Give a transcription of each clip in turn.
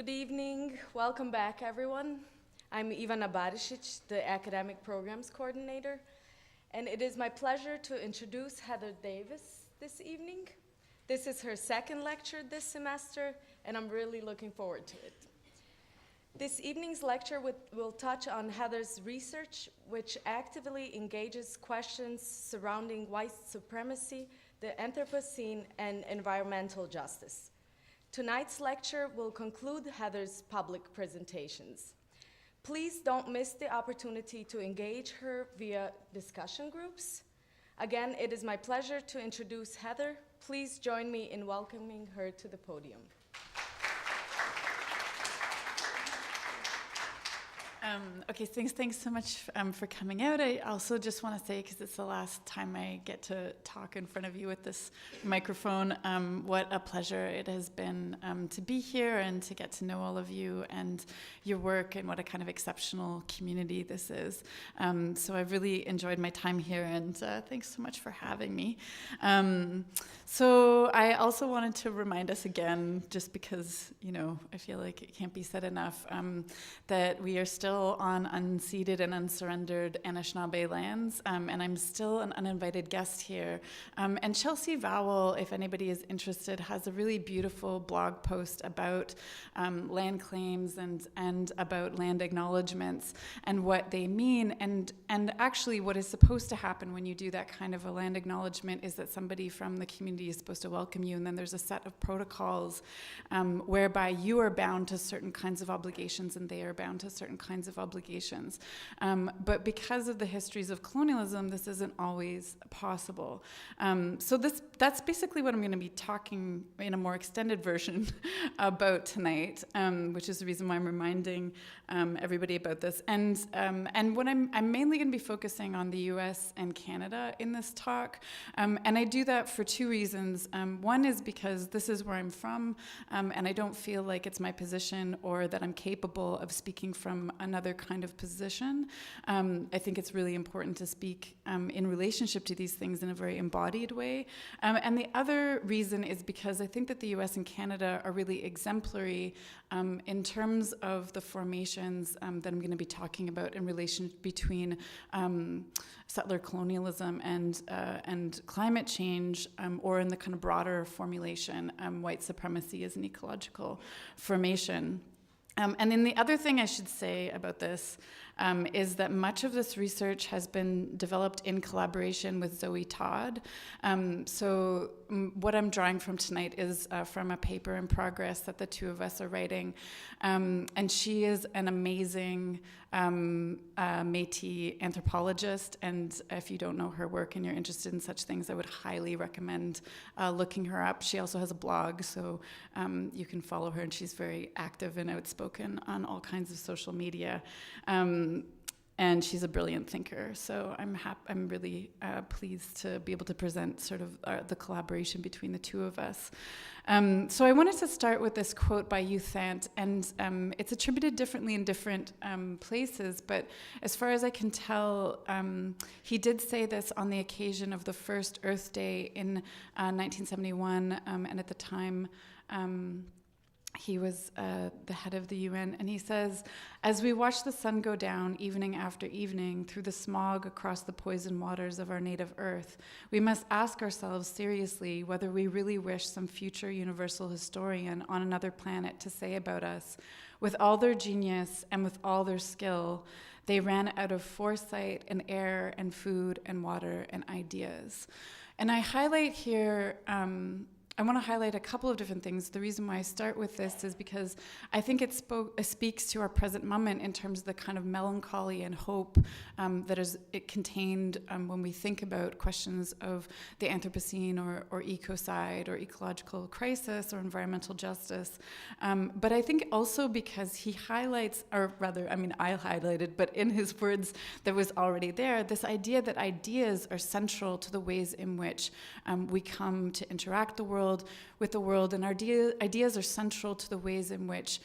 Good evening. Welcome back, everyone. I'm Ivana Barisic, the Academic Programs Coordinator, and it is my pleasure to introduce Heather Davis this evening. This is her second lecture this semester, and I'm really looking forward to it. This evening's lecture will touch on Heather's research, which actively engages questions surrounding white supremacy, the Anthropocene, and environmental justice. Tonight's lecture will conclude Heather's public presentations. Please don't miss the opportunity to engage her via discussion groups. Again, it is my pleasure to introduce Heather. Please join me in welcoming her to the podium. Okay, thanks so much for coming out. I also just want to say, because it's the last time I get to talk in front of you with this microphone, what a pleasure it has been to be here and to get to know all of you and your work, and what a kind of exceptional community this is. So I've really enjoyed my time here, and thanks so much for having me. So I also wanted to remind us again, just because, you know, I feel like it can't be said enough, that we are still on unceded and unsurrendered Anishinaabe lands, and I'm still an uninvited guest here. And Chelsea Vowell, if anybody is interested, has a really beautiful blog post about land claims and about land acknowledgments and what they mean. And actually what is supposed to happen when you do that kind of a land acknowledgement is that somebody from the community is supposed to welcome you, and then there's a set of protocols whereby you are bound to certain kinds of obligations and they are bound to certain kinds of obligations. But because of the histories of colonialism, this isn't always possible. So that's basically what I'm going to be talking in a more extended version about tonight, which is the reason why I'm reminding everybody about this. And what I'm mainly going to be focusing on the US and Canada in this talk. And I do that for two reasons. One is because this is where I'm from, and I don't feel like it's my position or that I'm capable of speaking from another kind of position. I think it's really important to speak in relationship to these things in a very embodied way. And the other reason is because I think that the US and Canada are really exemplary in terms of the formations that I'm going to be talking about in relation between settler colonialism and climate change, or in the kind of broader formulation, white supremacy as an ecological formation. And then the other thing I should say about this is that much of this research has been developed in collaboration with Zoe Todd. So what I'm drawing from tonight is from a paper in progress that the two of us are writing. And she is an amazing Métis anthropologist, and if you don't know her work and you're interested in such things, I would highly recommend looking her up. She also has a blog, so you can follow her, and she's very active and outspoken on all kinds of social media. And she's a brilliant thinker, so I'm really pleased to be able to present sort of the collaboration between the two of us. So I wanted to start with this quote by U Thant, and it's attributed differently in different places, but as far as I can tell, he did say this on the occasion of the first Earth Day in 1971, and at the time, he was the head of the UN, and he says, "As we watch the sun go down evening after evening through the smog across the poisoned waters of our native earth, we must ask ourselves seriously whether we really wish some future universal historian on another planet to say about us, with all their genius and with all their skill, they ran out of foresight and air and food and water and ideas." And I highlight here, I want to highlight a couple of different things. The reason why I start with this is because I think it speaks to our present moment in terms of the kind of melancholy and hope that is contained when we think about questions of the Anthropocene or ecocide or ecological crisis or environmental justice. But I think also because he highlights, or rather, I mean, I highlighted, but in his words that was already there, this idea that ideas are central to the ways in which we come to interact with the world, and ideas are central to the ways in which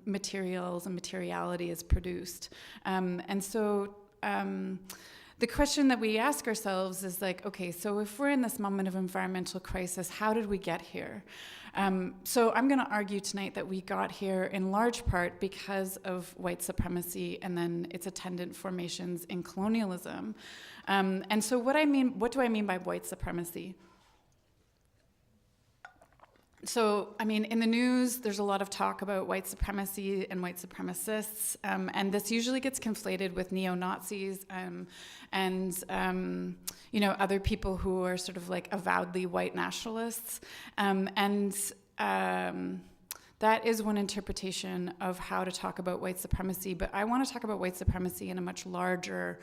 materials and materiality is produced. And so the question that we ask ourselves is like, okay, so if we're in this moment of environmental crisis, how did we get here? So I'm going to argue tonight that we got here in large part because of white supremacy and then its attendant formations in colonialism. And so what do I mean by white supremacy? So, I mean, in the news, there's a lot of talk about white supremacy and white supremacists, and this usually gets conflated with neo-Nazis and other people who are sort of like avowedly white nationalists. That is one interpretation of how to talk about white supremacy, but I want to talk about white supremacy in a much larger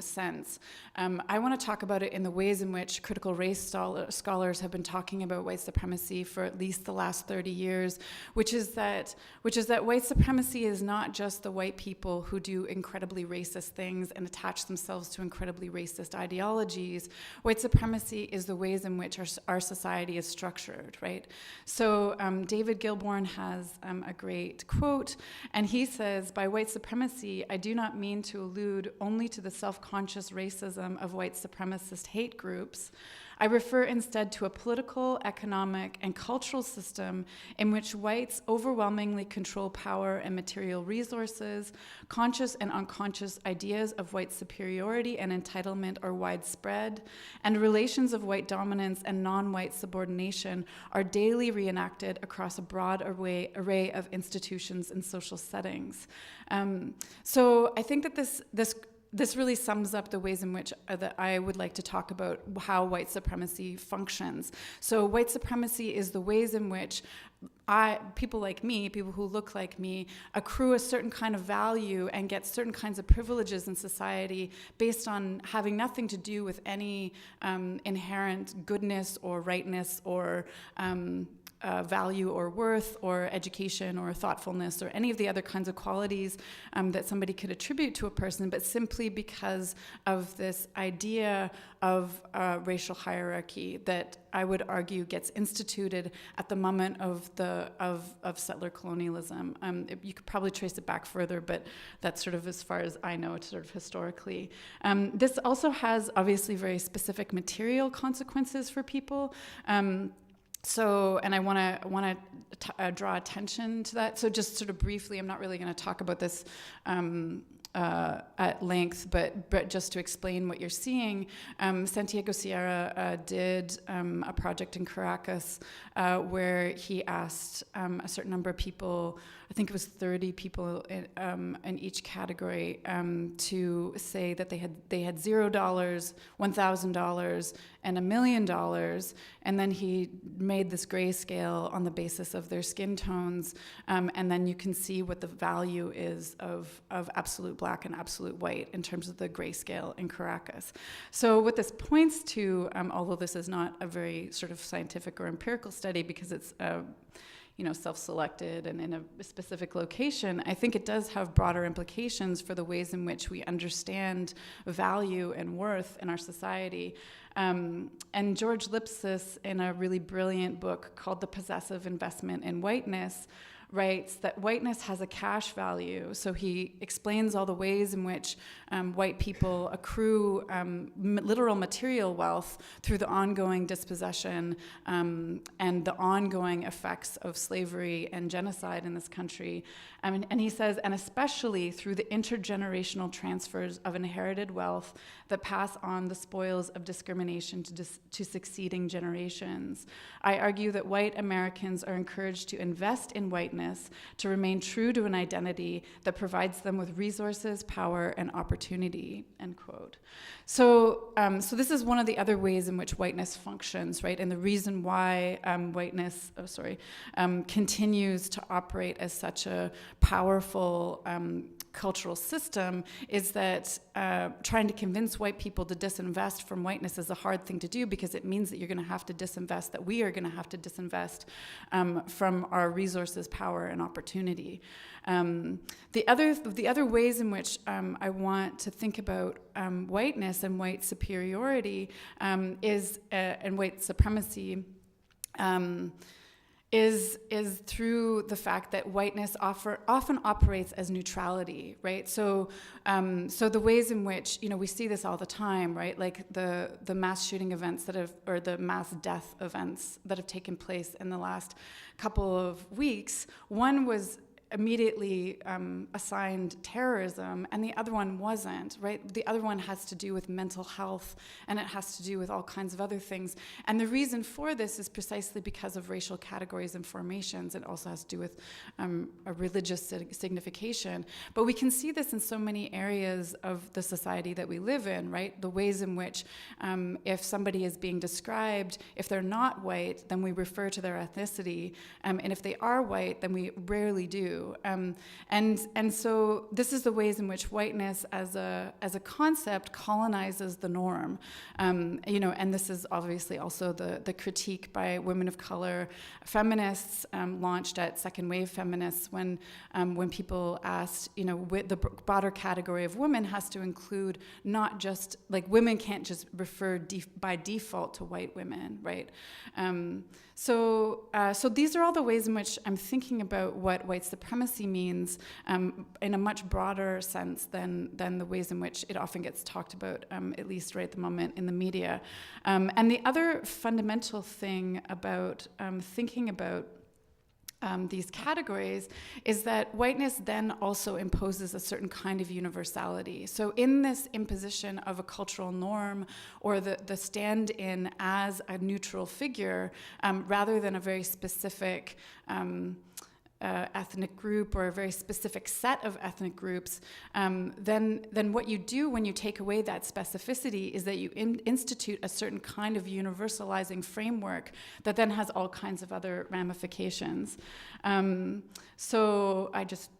sense. I want to talk about it in the ways in which critical race scholars have been talking about white supremacy for at least the last 30 years, which is that white supremacy is not just the white people who do incredibly racist things and attach themselves to incredibly racist ideologies. White supremacy is the ways in which our society is structured, right? So David Gilbourne has a great quote, and he says, "By white supremacy, I do not mean to allude only to the self-conscious racism of white supremacist hate groups. I refer instead to a political, economic, and cultural system in which whites overwhelmingly control power and material resources. Conscious and unconscious ideas of white superiority and entitlement are widespread, and relations of white dominance and non-white subordination are daily reenacted across a broad array of institutions and social settings." So I think that this really sums up the ways in which that I would like to talk about how white supremacy functions. So white supremacy is the ways in which people like me, people who look like me, accrue a certain kind of value and get certain kinds of privileges in society based on having nothing to do with any inherent goodness or rightness or value or worth or education or thoughtfulness or any of the other kinds of qualities that somebody could attribute to a person, but simply because of this idea of racial hierarchy that I would argue gets instituted at the moment of settler colonialism. You could probably trace it back further, but that's sort of as far as I know, sort of historically. This also has obviously very specific material consequences for people. So, and I want to draw attention to that. So just sort of briefly, I'm not really going to talk about this at length, but just to explain what you're seeing, Santiago Sierra did a project in Caracas where he asked a certain number of people, I think it was 30 people in each category, to say that they had $0, $1,000, and $1 million, and then he made this grayscale on the basis of their skin tones, and then you can see what the value is of absolute black and absolute white in terms of the grayscale in Caracas. So what this points to, although this is not a very sort of scientific or empirical study because it's self-selected and in a specific location, I think it does have broader implications for the ways in which we understand value and worth in our society. And George Lipsis, in a really brilliant book called The Possessive Investment in Whiteness, writes that whiteness has a cash value. So he explains all the ways in which white people accrue literal material wealth through the ongoing dispossession and the ongoing effects of slavery and genocide in this country. And he says, and especially through the intergenerational transfers of inherited wealth that pass on the spoils of discrimination to succeeding generations. I argue that white Americans are encouraged to invest in whiteness, to remain true to an identity that provides them with resources, power, and opportunity, end quote. So this is one of the other ways in which whiteness functions, right? And the reason why whiteness continues to operate as such a powerful cultural system is that trying to convince white people to disinvest from whiteness is a hard thing to do because it means that you're going to have to disinvest, that we are going to have to disinvest from our resources, power, and opportunity. The other ways in which I want to think about whiteness and white superiority and white supremacy is through the fact that whiteness often operates as neutrality, right? So the ways in which, we see this all the time, right? Like the mass shooting events or the mass death events that have taken place in the last couple of weeks. One was immediately assigned terrorism, and the other one wasn't, right? The other one has to do with mental health, and it has to do with all kinds of other things. And the reason for this is precisely because of racial categories and formations. It also has to do with a religious signification. But we can see this in so many areas of the society that we live in, right? The ways in which if somebody is being described, if they're not white, then we refer to their ethnicity, and if they are white, then we rarely do. And so this is the ways in which whiteness as a concept colonizes the norm. And this is obviously also the critique by women of color feminists launched at second wave feminists when people asked, the broader category of women has to include not just, like, women can't just refer by default to white women, right? So these are all the ways in which I'm thinking about what white supremacy means in a much broader sense than the ways in which it often gets talked about, at least right at the moment in the media. And the other fundamental thing about thinking about these categories is that whiteness then also imposes a certain kind of universality. So in this imposition of a cultural norm or the stand-in as a neutral figure, rather than a very specific ethnic group or a very specific set of ethnic groups, then what you do when you take away that specificity is that you institute a certain kind of universalizing framework that then has all kinds of other ramifications. So I just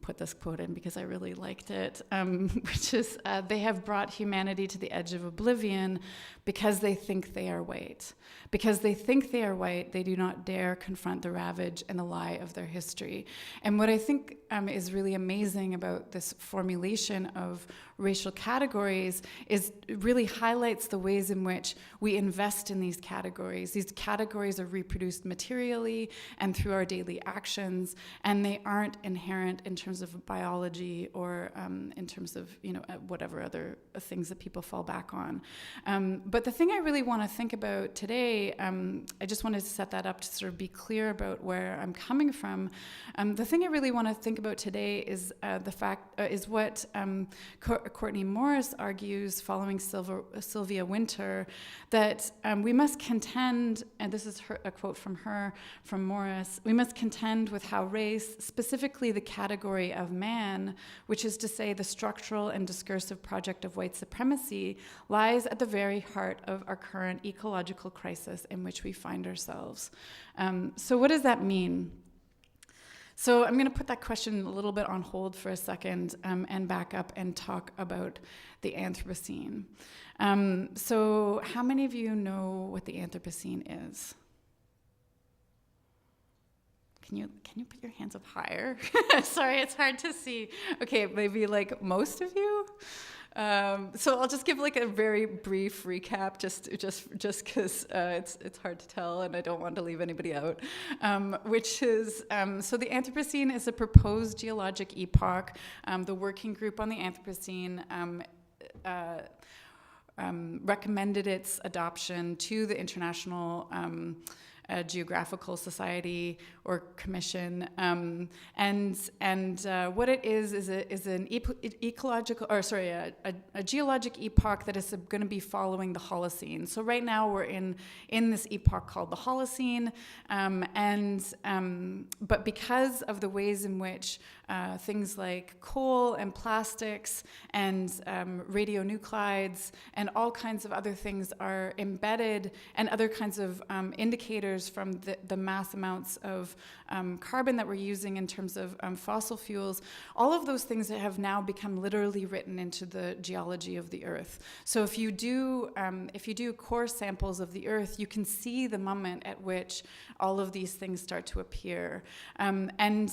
put this quote in because I really liked it, which is, they have brought humanity to the edge of oblivion because they think they are white. Because they think they are white, they do not dare confront the ravage and the lie of their history. And what I think is really amazing about this formulation of racial categories is it really highlights the ways in which we invest in these categories. These categories are reproduced materially and through our daily actions, and they aren't inherent in terms of biology or in terms of whatever other things that people fall back on. But the thing I really want to think about today, I just wanted to set that up to sort of be clear about where I'm coming from. The thing I really want to think about today is the fact is what Courtney Morris argues, following Sylvia Wynter, that we must contend, and this is a quote from her, from Morris, we must contend with how race, specifically the category of man, which is to say the structural and discursive project of white supremacy, lies at the very heart of our current ecological crisis in which we find ourselves. So what does that mean? So I'm going to put that question a little bit on hold for a second and back up and talk about the Anthropocene. So how many of you know what the Anthropocene is? Can you put your hands up higher? Sorry, it's hard to see. Okay, maybe like most of you. So I'll just give like a very brief recap, just because it's hard to tell, and I don't want to leave anybody out. Which is so the Anthropocene is a proposed geologic epoch. The working group on the Anthropocene recommended its adoption to the International Geographical Society or Commission, and what it is an ecological, or sorry, a geologic epoch that is going to be following the Holocene. So right now we're in this epoch called the Holocene, but because of the ways in which things like coal and plastics and radionuclides and all kinds of other things are embedded, and other kinds of indicators from the mass amounts of carbon that we're using in terms of fossil fuels, all of those things that have now become literally written into the geology of the Earth. So if you do core samples of the Earth, you can see the moment at which all of these things start to appear. And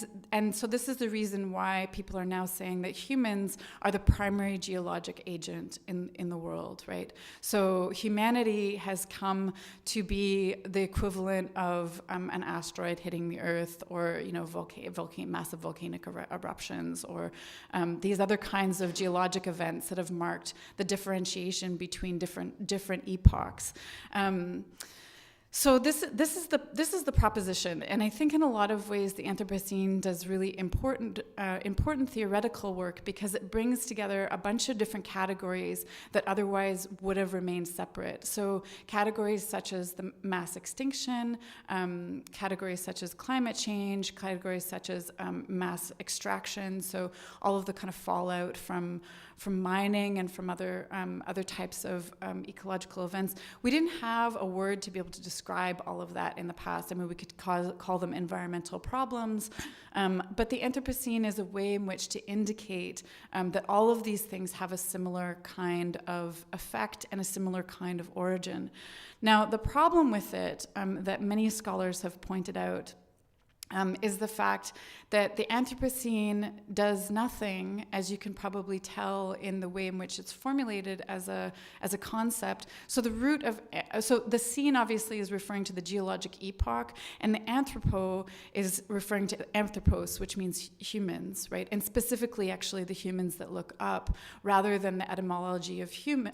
so this is the reason why people are now saying that humans are the primary geologic agent in the world, right? So humanity has come to be the equivalent equivalent of an asteroid hitting the Earth, or massive volcanic eruptions, or these other kinds of geologic events that have marked the differentiation between different epochs. So this is the proposition, and I think in a lot of ways the Anthropocene does really important theoretical work, because it brings together a bunch of different categories that otherwise would have remained separate. So categories such as the mass extinction, categories such as climate change, categories such as mass extraction. So all of the kind of fallout from mining and from other types of ecological events. We didn't have a word to be able to describe all of that in the past. I mean, we could call them environmental problems, but the Anthropocene is a way in which to indicate that all of these things have a similar kind of effect and a similar kind of origin. Now, the problem with it that many scholars have pointed out is the fact that the Anthropocene does nothing, as you can probably tell in the way in which it's formulated as a concept. So the scene obviously is referring to the geologic epoch, and the anthropo is referring to anthropos, which means humans, right? And specifically, actually, the humans that look up, rather than the etymology of humans,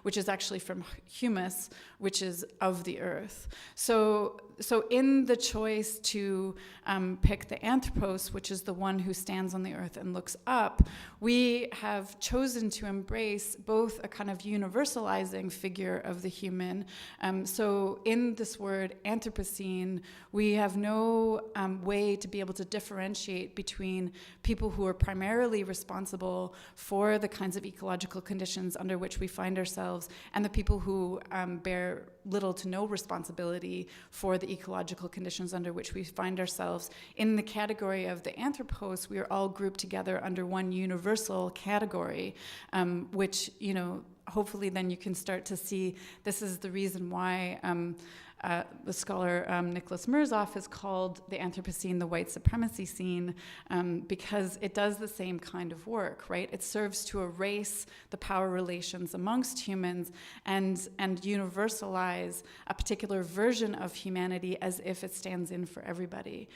which is actually from humus, which is of the earth. So in the choice to pick the anthropos, which is the one who stands on the earth and looks up, we have chosen to embrace both a kind of universalizing figure of the human. So in this word Anthropocene, we have no way to be able to differentiate between people who are primarily responsible for the kinds of ecological conditions under which we find ourselves, and the people who bear little to no responsibility for the ecological conditions under which we find ourselves. In the category of the anthropos, we are all grouped together under one universal category, which, hopefully then you can start to see this is the reason why the scholar Nicholas Mirzoff has called the Anthropocene the white supremacy scene, because it does the same kind of work, right? It serves to erase the power relations amongst humans and universalize a particular version of humanity as if it stands in for everybody.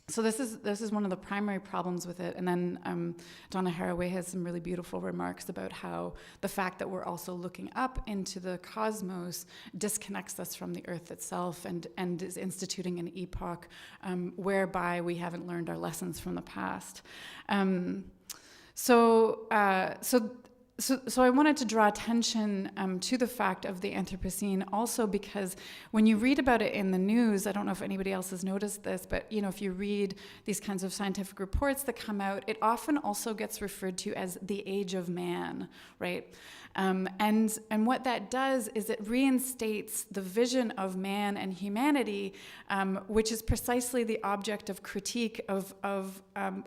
So this is one of the primary problems with it. And then Donna Haraway has some really beautiful remarks about how the fact that we're also looking up into the cosmos disconnects us from the earth itself, and is instituting an epoch whereby we haven't learned our lessons from the past. So I wanted to draw attention to the fact of the Anthropocene also because when you read about it in the news, I don't know if anybody else has noticed this, but if you read these kinds of scientific reports that come out, it often also gets referred to as the age of man, right? And what that does is it reinstates the vision of man and humanity, which is precisely the object of critique of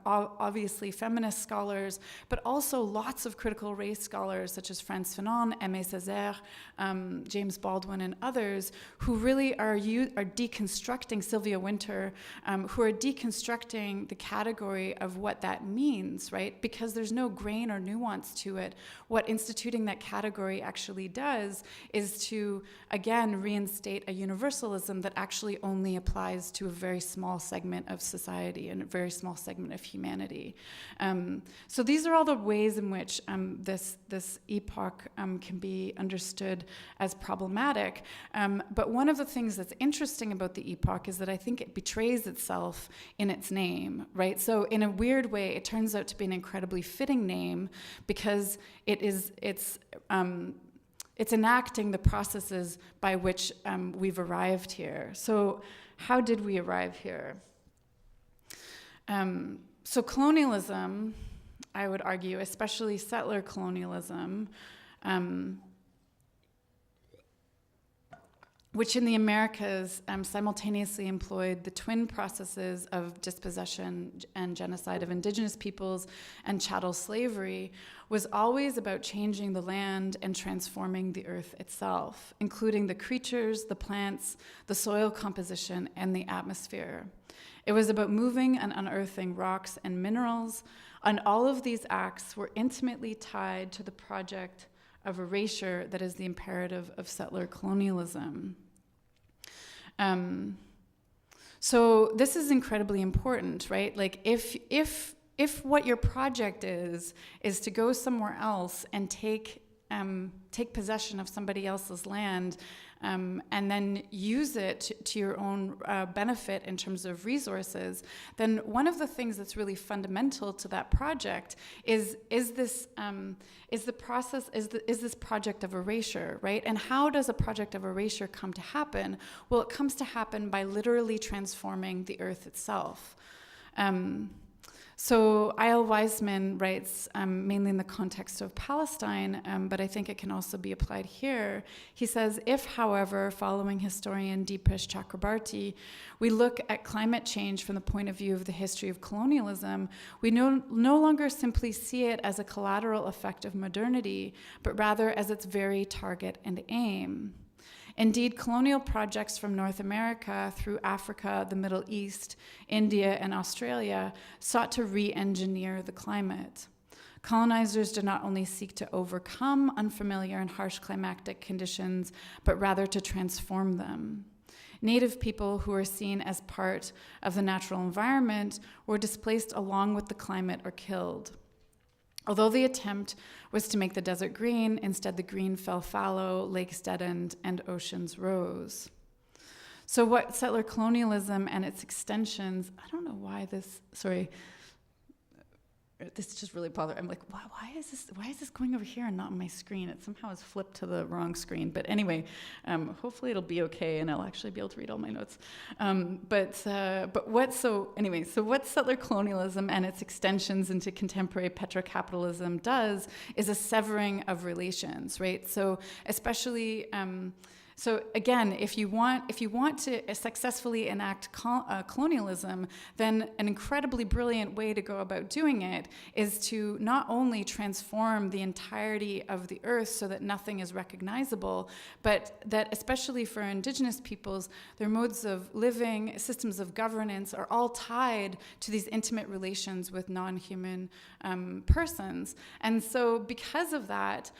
obviously feminist scholars, but also lots of critical race scholars such as Frantz Fanon, Aimé Césaire, James Baldwin, and others who really are deconstructing, Sylvia Wynter, who are deconstructing the category of what that means, right? Because there's no grain or nuance to it. What instituting that category actually does is to, again, reinstate a universalism that actually only applies to a very small segment of society and a very small segment of humanity. So these are all the ways in which this epoch can be understood as problematic. But one of the things that's interesting about the epoch is that I think it betrays itself in its name, right? So in a weird way, it turns out to be an incredibly fitting name because it's enacting the processes by which we've arrived here. So how did we arrive here? So colonialism, I would argue, especially settler colonialism, which in the Americas simultaneously employed the twin processes of dispossession and genocide of indigenous peoples and chattel slavery, was always about changing the land and transforming the earth itself, including the creatures, the plants, the soil composition, and the atmosphere. It was about moving and unearthing rocks and minerals, and all of these acts were intimately tied to the project of erasure that is the imperative of settler colonialism. So this is incredibly important, right? Like if what your project is to go somewhere else and take possession of somebody else's land, and then use it to your own benefit in terms of resources, then one of the things that's really fundamental to that project is this project of erasure, right? And how does a project of erasure come to happen? Well, it comes to happen by literally transforming the earth itself. So I.L. Wiseman writes, mainly in the context of Palestine, but I think it can also be applied here. He says, if, however, following historian Deepesh Chakrabarti, we look at climate change from the point of view of the history of colonialism, we no longer simply see it as a collateral effect of modernity, but rather as its very target and aim. Indeed, colonial projects from North America through Africa, the Middle East, India, and Australia sought to re-engineer the climate. Colonizers did not only seek to overcome unfamiliar and harsh climatic conditions, but rather to transform them. Native people who were seen as part of the natural environment were displaced along with the climate or killed. Although the attempt was to make the desert green, instead the green fell fallow, lakes deadened, and oceans rose. So what settler colonialism and its extensions, I don't know why this just really bothered. I'm like, why is this going over here and not on my screen? It somehow is flipped to the wrong screen. But anyway, hopefully it'll be okay and I'll actually be able to read all my notes. But what's settler colonialism and its extensions into contemporary petrocapitalism does is a severing of relations, right? So especially. So again, if you want to successfully enact colonialism, then an incredibly brilliant way to go about doing it is to not only transform the entirety of the earth so that nothing is recognizable, but that especially for indigenous peoples, their modes of living, systems of governance are all tied to these intimate relations with non-human persons. And so because of that,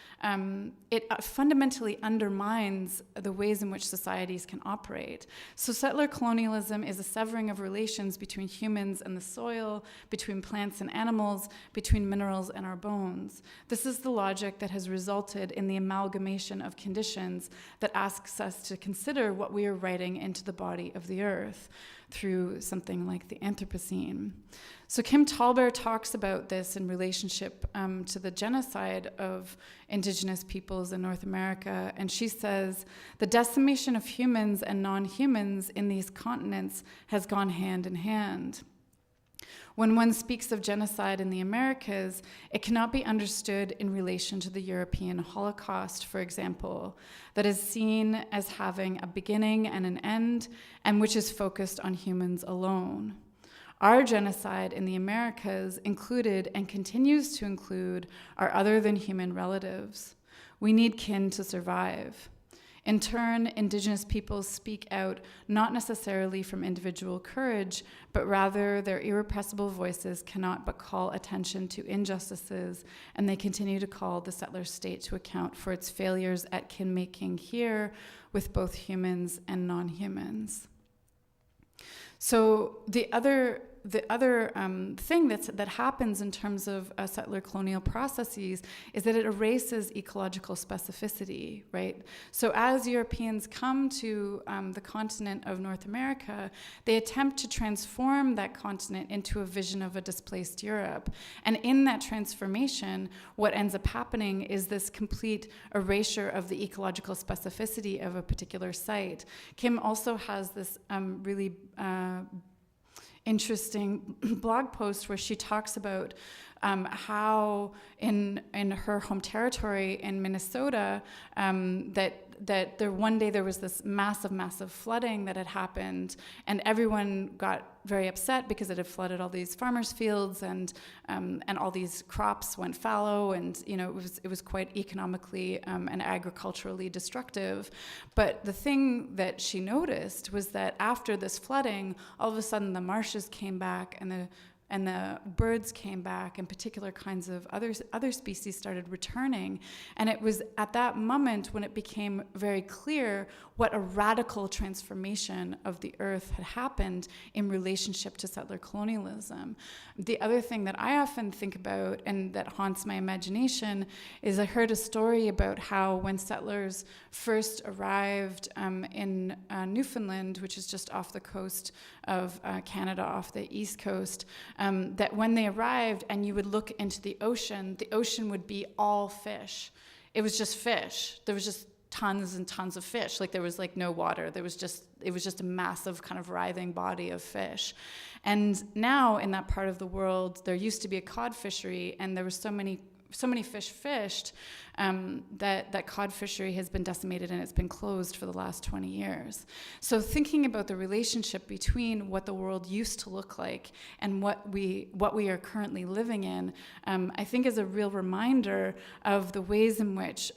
it fundamentally undermines the ways in which societies can operate. So settler colonialism is a severing of relations between humans and the soil, between plants and animals, between minerals and our bones. This is the logic that has resulted in the amalgamation of conditions that asks us to consider what we are writing into the body of the earth through something like the Anthropocene. So Kim Tallbear talks about this in relationship to the genocide of indigenous peoples in North America, and she says, the decimation of humans and non-humans in these continents has gone hand in hand. When one speaks of genocide in the Americas, it cannot be understood in relation to the European Holocaust, for example, that is seen as having a beginning and an end, and which is focused on humans alone. Our genocide in the Americas included and continues to include our other than human relatives. We need kin to survive. In turn, indigenous peoples speak out not necessarily from individual courage, but rather their irrepressible voices cannot but call attention to injustices, and they continue to call the settler state to account for its failures at kin-making here with both humans and non-humans. So the other thing that happens in terms of settler colonial processes is that it erases ecological specificity, right? So as Europeans come to the continent of North America, they attempt to transform that continent into a vision of a displaced Europe. And in that transformation, what ends up happening is this complete erasure of the ecological specificity of a particular site. Kim also has this really interesting blog post where she talks about how in her home territory in Minnesota that one day there was this massive flooding that had happened, and everyone got very upset because it had flooded all these farmers' fields, and all these crops went fallow, and it was quite economically and agriculturally destructive. But the thing that she noticed was that after this flooding, all of a sudden the marshes came back, and and the birds came back, and particular kinds of other species started returning. And it was at that moment when it became very clear what a radical transformation of the earth had happened in relationship to settler colonialism. The other thing that I often think about and that haunts my imagination is I heard a story about how when settlers first arrived in Newfoundland, which is just off the coast of Canada, off the east coast, that when they arrived and you would look into the ocean would be all fish. It was just fish. There was just tons and tons of fish. Like there was like no water. It was just a massive kind of writhing body of fish. And now in that part of the world, there used to be a cod fishery, and there were so many fish fished that cod fishery has been decimated, and it's been closed for the last 20 years. So thinking about the relationship between what the world used to look like and what we are currently living in, I think is a real reminder of the ways in which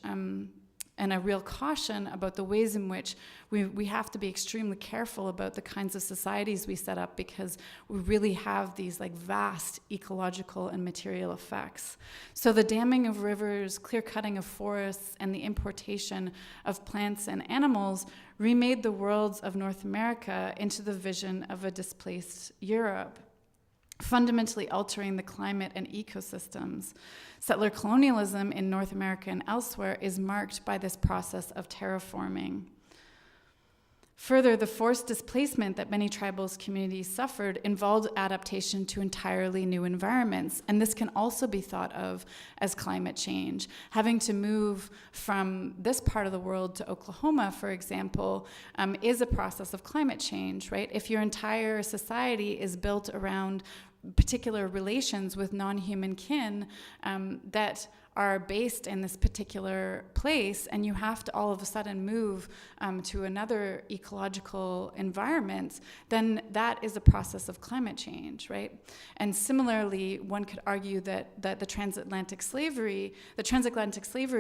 and a real caution about the ways in which we have to be extremely careful about the kinds of societies we set up, because we really have these like vast ecological and material effects. So the damming of rivers, clear cutting of forests, and the importation of plants and animals remade the worlds of North America into the vision of a displaced Europe, fundamentally altering the climate and ecosystems. Settler colonialism in North America and elsewhere is marked by this process of terraforming. Further, the forced displacement that many tribal communities suffered involved adaptation to entirely new environments, and this can also be thought of as climate change. Having to move from this part of the world to Oklahoma, for example, is a process of climate change, right? If your entire society is built around particular relations with non-human kin that are based in this particular place, and you have to all of a sudden move to another ecological environment, then that is a process of climate change, right? And similarly, one could argue that the transatlantic slavery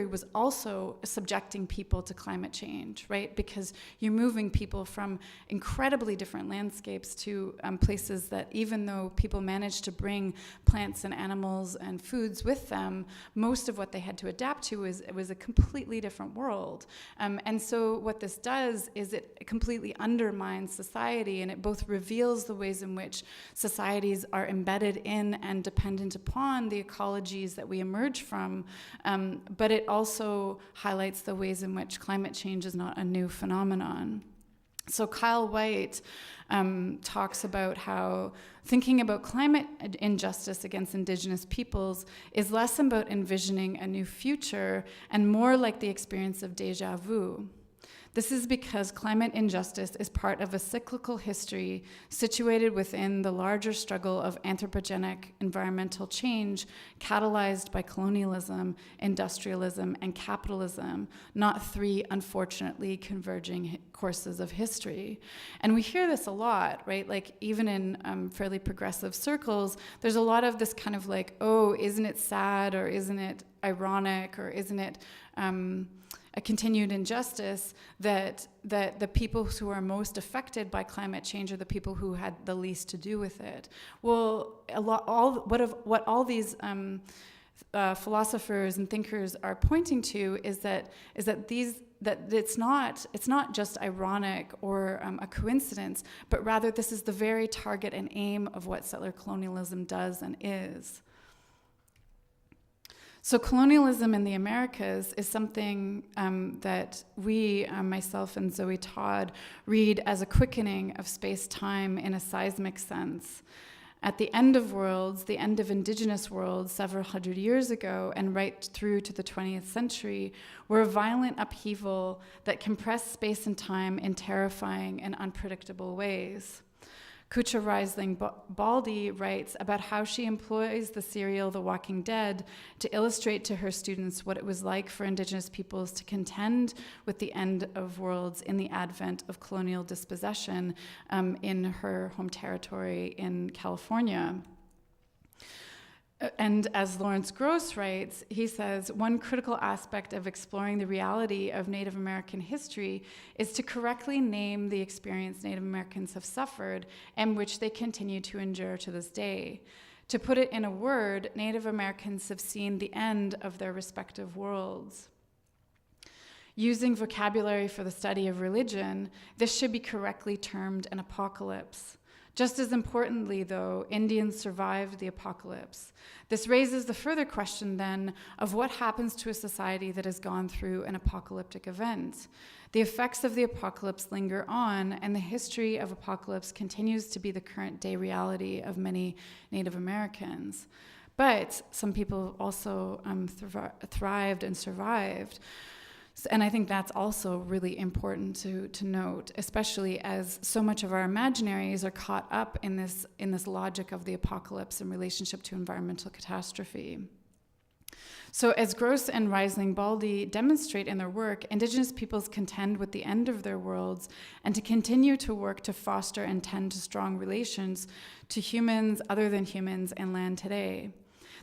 was also subjecting people to climate change, right? Because you're moving people from incredibly different landscapes to places that, even though people managed to bring plants and animals and foods with them, most of what they had to adapt to was a completely different world. And so what this does is it completely undermines society, and it both reveals the ways in which societies are embedded in and dependent upon the ecologies that we emerge from, but it also highlights the ways in which climate change is not a new phenomenon. So Kyle White talks about how thinking about climate injustice against Indigenous peoples is less about envisioning a new future and more like the experience of déjà vu. This is because climate injustice is part of a cyclical history situated within the larger struggle of anthropogenic environmental change catalyzed by colonialism, industrialism, and capitalism, not three unfortunately converging courses of history. And we hear this a lot, right? Like even in fairly progressive circles, there's a lot of this kind of like, oh, isn't it sad, or isn't it ironic, or isn't it a continued injustice that the people who are most affected by climate change are the people who had the least to do with it. Well, what all these philosophers and thinkers are pointing to is that it's not just ironic or a coincidence, but rather this is the very target and aim of what settler colonialism does and is. So colonialism in the Americas is something that we, myself and Zoe Todd, read as a quickening of space-time in a seismic sense. At the end of worlds, the end of indigenous worlds several hundred years ago and right through to the 20th century, were a violent upheaval that compressed space and time in terrifying and unpredictable ways. Kucha Risling Baldy writes about how she employs the serial The Walking Dead to illustrate to her students what it was like for Indigenous peoples to contend with the end of worlds in the advent of colonial dispossession in her home territory in California. And as Lawrence Gross writes, he says, one critical aspect of exploring the reality of Native American history is to correctly name the experience Native Americans have suffered and which they continue to endure to this day. To put it in a word, Native Americans have seen the end of their respective worlds. Using vocabulary for the study of religion, this should be correctly termed an apocalypse. Just as importantly, though, Indians survived the apocalypse. This raises the further question, then, of what happens to a society that has gone through an apocalyptic event. The effects of the apocalypse linger on, and the history of apocalypse continues to be the current day reality of many Native Americans. But some people also thrived and survived. And I think that's also really important to note, especially as so much of our imaginaries are caught up in this logic of the apocalypse in relationship to environmental catastrophe. So as Gross and Risling-Baldy demonstrate in their work, Indigenous peoples contend with the end of their worlds and to continue to work to foster and tend to strong relations to humans, other than humans, and land today.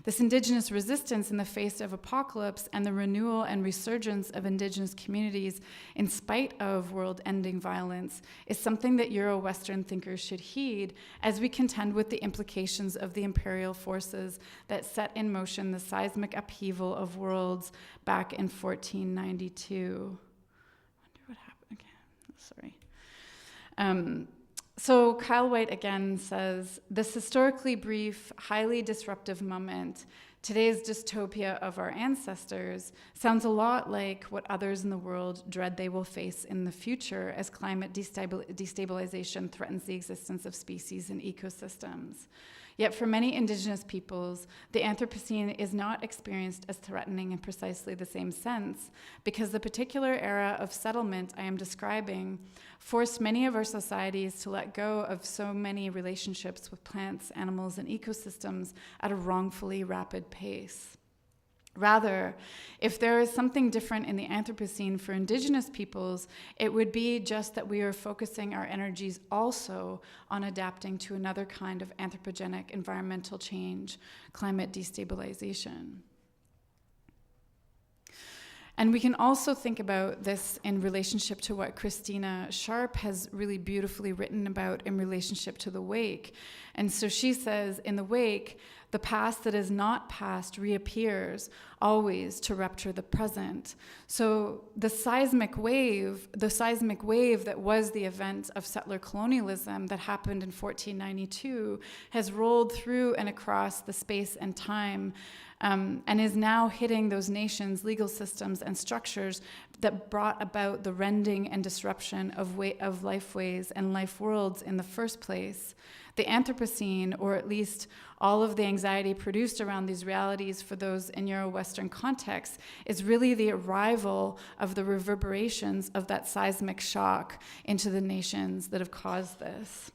This Indigenous resistance in the face of apocalypse and the renewal and resurgence of Indigenous communities in spite of world-ending violence is something that Euro-Western thinkers should heed as we contend with the implications of the imperial forces that set in motion the seismic upheaval of worlds back in 1492. I wonder what happened again. Sorry. So Kyle White again says, this historically brief, highly disruptive moment, today's dystopia of our ancestors, sounds a lot like what others in the world dread they will face in the future as climate destabilization threatens the existence of species and ecosystems. Yet for many Indigenous peoples, the Anthropocene is not experienced as threatening in precisely the same sense, because the particular era of settlement I am describing forced many of our societies to let go of so many relationships with plants, animals, and ecosystems at a wrongfully rapid pace. Rather, if there is something different in the Anthropocene for Indigenous peoples, it would be just that we are focusing our energies also on adapting to another kind of anthropogenic environmental change, climate destabilization. And we can also think about this in relationship to what Christina Sharp has really beautifully written about in relationship to the wake. And so she says, in the wake, the past that is not past reappears always to rupture the present. So the seismic wave that was the event of settler colonialism that happened in 1492 has rolled through and across the space and time and is now hitting those nations' legal systems and structures that brought about the rending and disruption of lifeways and life worlds in the first place. The Anthropocene, or at least all of the anxiety produced around these realities for those in Euro-Western contexts, is really the arrival of the reverberations of that seismic shock into the nations that have caused this.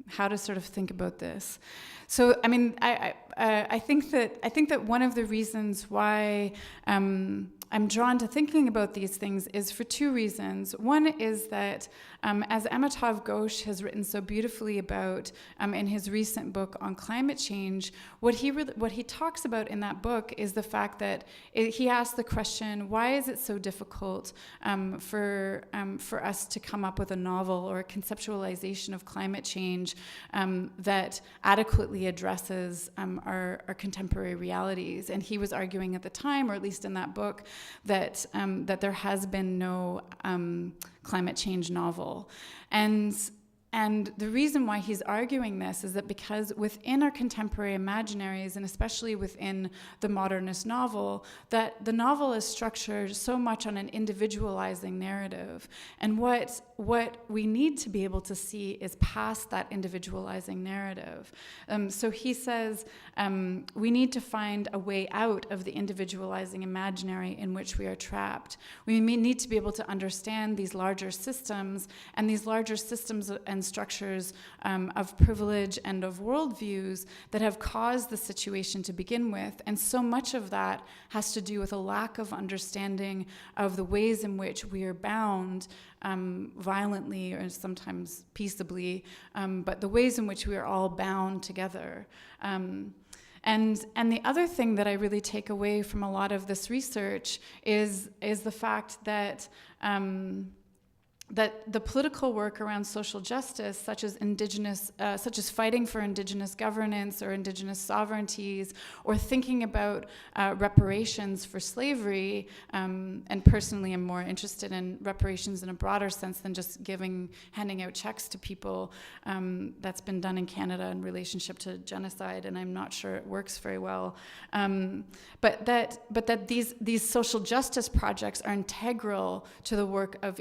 How to sort of think about this. So, I mean, I think that one of the reasons why I'm drawn to thinking about these things is for two reasons. One is that, as Amitav Ghosh has written so beautifully about in his recent book on climate change, what he talks about in that book is the fact that he asks the question, why is it so difficult for us to come up with a novel or a conceptualization of climate change that adequately addresses our contemporary realities? And he was arguing at the time, or at least in that book, that there has been no climate change novel. And the reason why he's arguing this is that because within our contemporary imaginaries, and especially within the modernist novel, that the novel is structured so much on an individualizing narrative. And what we need to be able to see is past that individualizing narrative. So he says we need to find a way out of the individualizing imaginary in which we are trapped. We need to be able to understand these larger systems and and structures of privilege and of worldviews that have caused the situation to begin with. And so much of that has to do with a lack of understanding of the ways in which we are bound violently or sometimes peaceably, but the ways in which we are all bound together. And the other thing that I really take away from a lot of this research is the fact that that the political work around social justice, such as fighting for indigenous governance or indigenous sovereignties, or thinking about reparations for slavery, and personally I'm more interested in reparations in a broader sense than just handing out checks to people. That's been done in Canada in relationship to genocide, and I'm not sure it works very well. But that these social justice projects are integral to the work of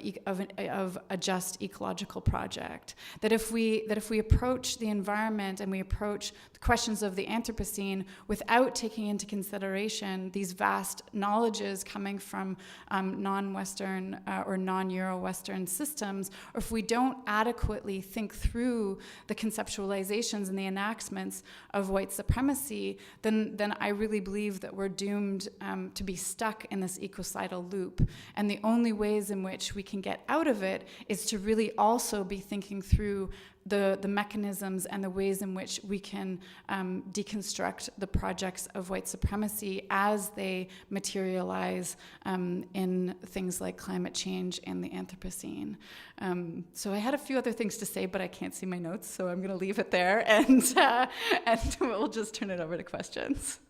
a just ecological project. That if we approach the environment and we approach the questions of the Anthropocene without taking into consideration these vast knowledges coming from non-Western or non-Euro-Western systems, or if we don't adequately think through the conceptualizations and the enactments of white supremacy, then I really believe that we're doomed to be stuck in this ecocidal loop. And the only ways in which we can get out of it is to really also be thinking through the mechanisms and the ways in which we can deconstruct the projects of white supremacy as they materialize in things like climate change and the Anthropocene. So I had a few other things to say, but I can't see my notes, so I'm going to leave it there, and we'll just turn it over to questions.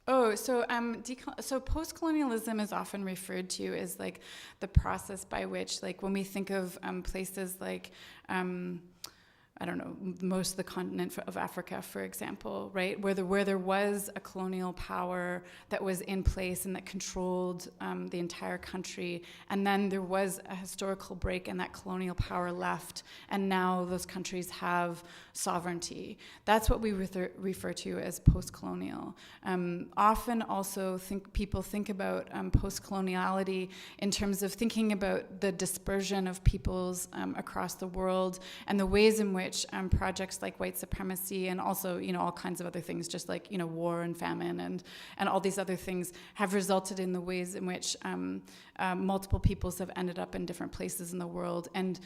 Oh, so post-colonialism is often referred to as like the process by which, like when we think of places like, I don't know, most of the continent of Africa, for example, right, where there was a colonial power that was in place and that controlled the entire country, and then there was a historical break and that colonial power left, and now those countries have sovereignty. That's what we refer to as post-colonial. Often also people think about post-coloniality in terms of thinking about the dispersion of peoples across the world and the ways in which projects like white supremacy and also, all kinds of other things, just like, war and famine and all these other things have resulted in the ways in which multiple peoples have ended up in different places in the world, and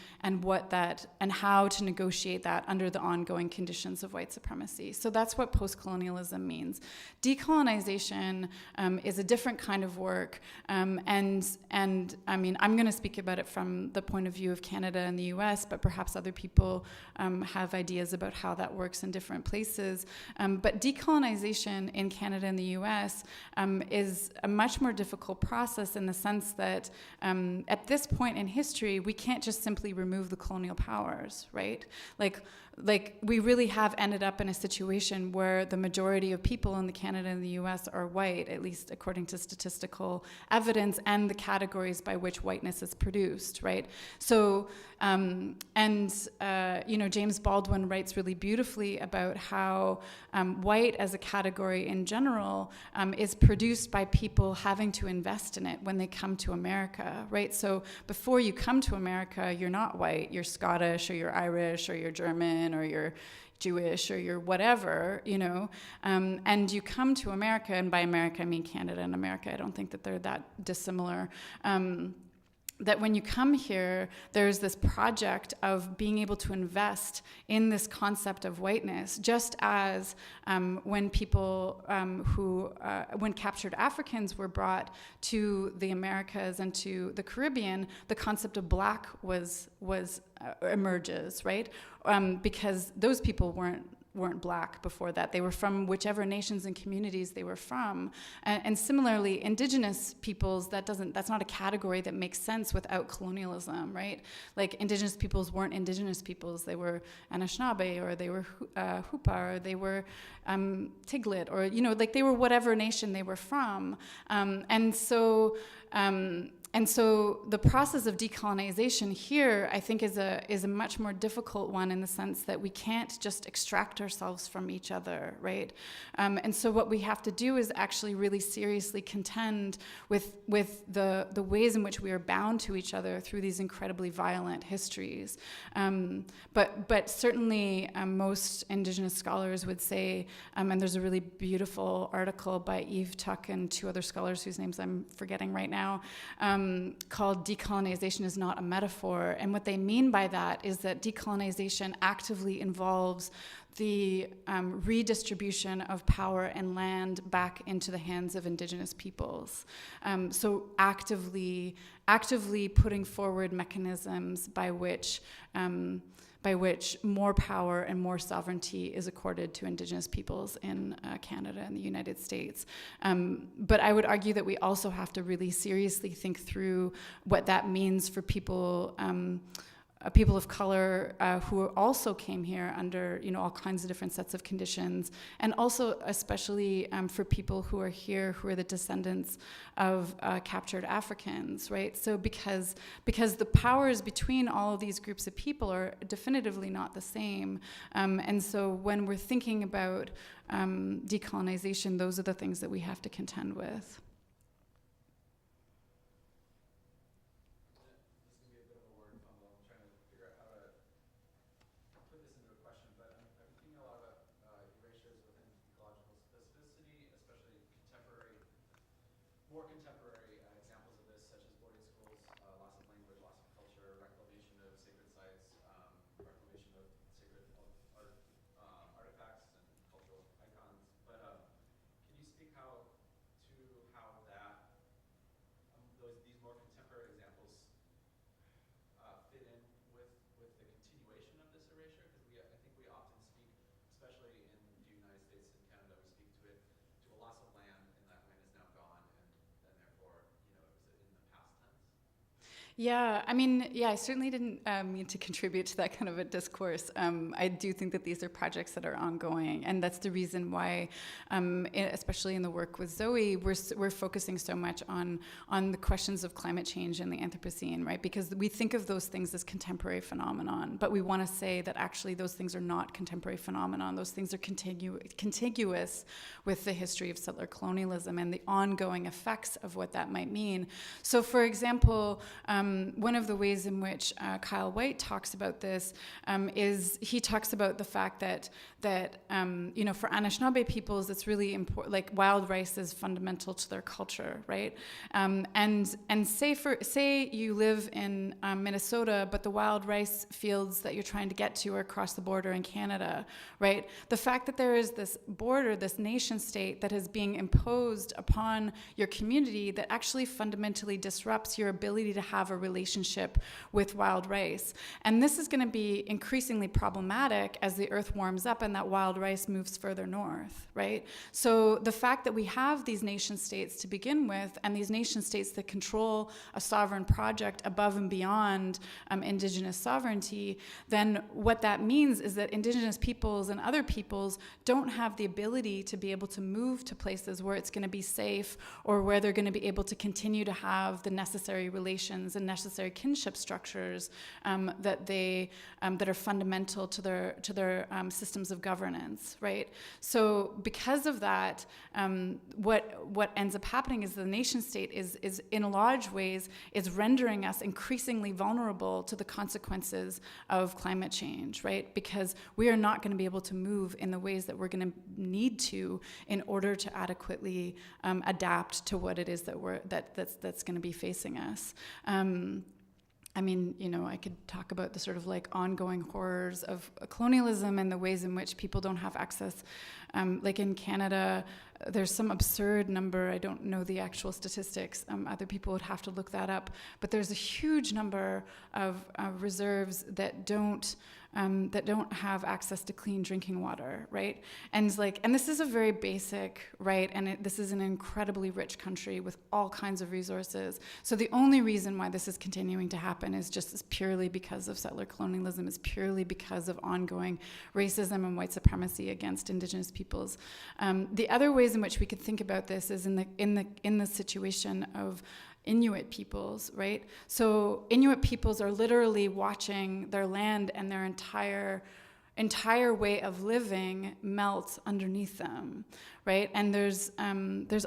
how to negotiate that under the ongoing conditions of white supremacy. So that's what post-colonialism means. Decolonization is a different kind of work, and I mean, I'm going to speak about it from the point of view of Canada and the US, but perhaps other people have ideas about how that works in different places. But decolonization in Canada and the US is a much more difficult process in the sense that at this point in history, we can't just simply remove the colonial powers, right? Like we really have ended up in a situation where the majority of people in Canada and the US are white, at least according to statistical evidence and the categories by which whiteness is produced, right? So, James Baldwin writes really beautifully about how white as a category in general is produced by people having to invest in it when they come to America, right? So before you come to America, you're not white, you're Scottish or you're Irish or you're German or you're Jewish or you're whatever, and you come to America, and by America I mean Canada and America. I don't think that they're that dissimilar. That when you come here, there's this project of being able to invest in this concept of whiteness, just as when people when captured Africans were brought to the Americas and to the Caribbean, the concept of black emerges, right? Because those people weren't black before that. They were from whichever nations and communities they were from. And similarly, indigenous peoples, that's not a category that makes sense without colonialism, right? Like indigenous peoples weren't indigenous peoples. They were Anishinaabe, or they were Hupa, or they were Tiglit, or, like they were whatever nation they were from. And And so the process of decolonization here, I think, is a much more difficult one in the sense that we can't just extract ourselves from each other, right? And so what we have to do is actually really seriously contend with the ways in which we are bound to each other through these incredibly violent histories. But certainly most Indigenous scholars would say, and there's a really beautiful article by Eve Tuck and two other scholars whose names I'm forgetting right now, called Decolonization Is Not a Metaphor. And what they mean by that is that decolonization actively involves the redistribution of power and land back into the hands of Indigenous peoples. So actively putting forward mechanisms by which more power and more sovereignty is accorded to Indigenous peoples in Canada and the United States. But I would argue that we also have to really seriously think through what that means for people of color who also came here under, all kinds of different sets of conditions, and also especially for people who are here who are the descendants of captured Africans, right? So because the powers between all of these groups of people are definitively not the same, and so when we're thinking about decolonization, those are the things that we have to contend with. More contemporary examples of this, such as boarding schools, loss of language, loss of culture, reclamation of sacred sites, reclamation of sacred artifacts and cultural icons. But can you speak how that these more contemporary examples fit in with the continuation of this erasure? Because I think we often speak, especially in the United States and Canada, we speak to a loss of land, and that land is now gone. Yeah, I certainly didn't mean to contribute to that kind of a discourse. I do think that these are projects that are ongoing, and that's the reason why, especially in the work with Zoe, we're focusing so much on the questions of climate change and the Anthropocene, right? Because we think of those things as contemporary phenomenon, but we want to say that actually those things are not contemporary phenomenon. Those things are contiguous with the history of settler colonialism and the ongoing effects of what that might mean. So, for example, one of the ways in which Kyle White talks about this is he talks about the fact that for Anishinaabe peoples, it's really important. Like wild rice is fundamental to their culture, right? And say you live in Minnesota, but the wild rice fields that you're trying to get to are across the border in Canada, right? The fact that there is this border, this nation state that is being imposed upon your community that actually fundamentally disrupts your ability to have a relationship with wild rice. And this is going to be increasingly problematic as the earth warms up and that wild rice moves further north, right? So the fact that we have these nation states to begin with, and these nation states that control a sovereign project above and beyond Indigenous sovereignty, then what that means is that Indigenous peoples and other peoples don't have the ability to be able to move to places where it's going to be safe or where they're going to be able to continue to have the necessary relations and necessary kinship structures that are fundamental to their systems of governance, right? So because of that, what ends up happening is the nation state is in large ways is rendering us increasingly vulnerable to the consequences of climate change, right? Because we are not going to be able to move in the ways that we're going to need to in order to adequately adapt to what it is that's going to be facing us. I could talk about the sort of like ongoing horrors of colonialism and the ways in which people don't have access. Like in Canada, there's some absurd number, I don't know the actual statistics, other people would have to look that up, but there's a huge number of reserves that don't have access to clean drinking water, right? And this is a very basic right, and this is an incredibly rich country with all kinds of resources. So the only reason why this is continuing to happen is purely because of settler colonialism, is purely because of ongoing racism and white supremacy against Indigenous peoples. The other ways in which we could think about this is in the situation of Inuit peoples, right? So Inuit peoples are literally watching their land and their entire way of living melt underneath them, right? And there's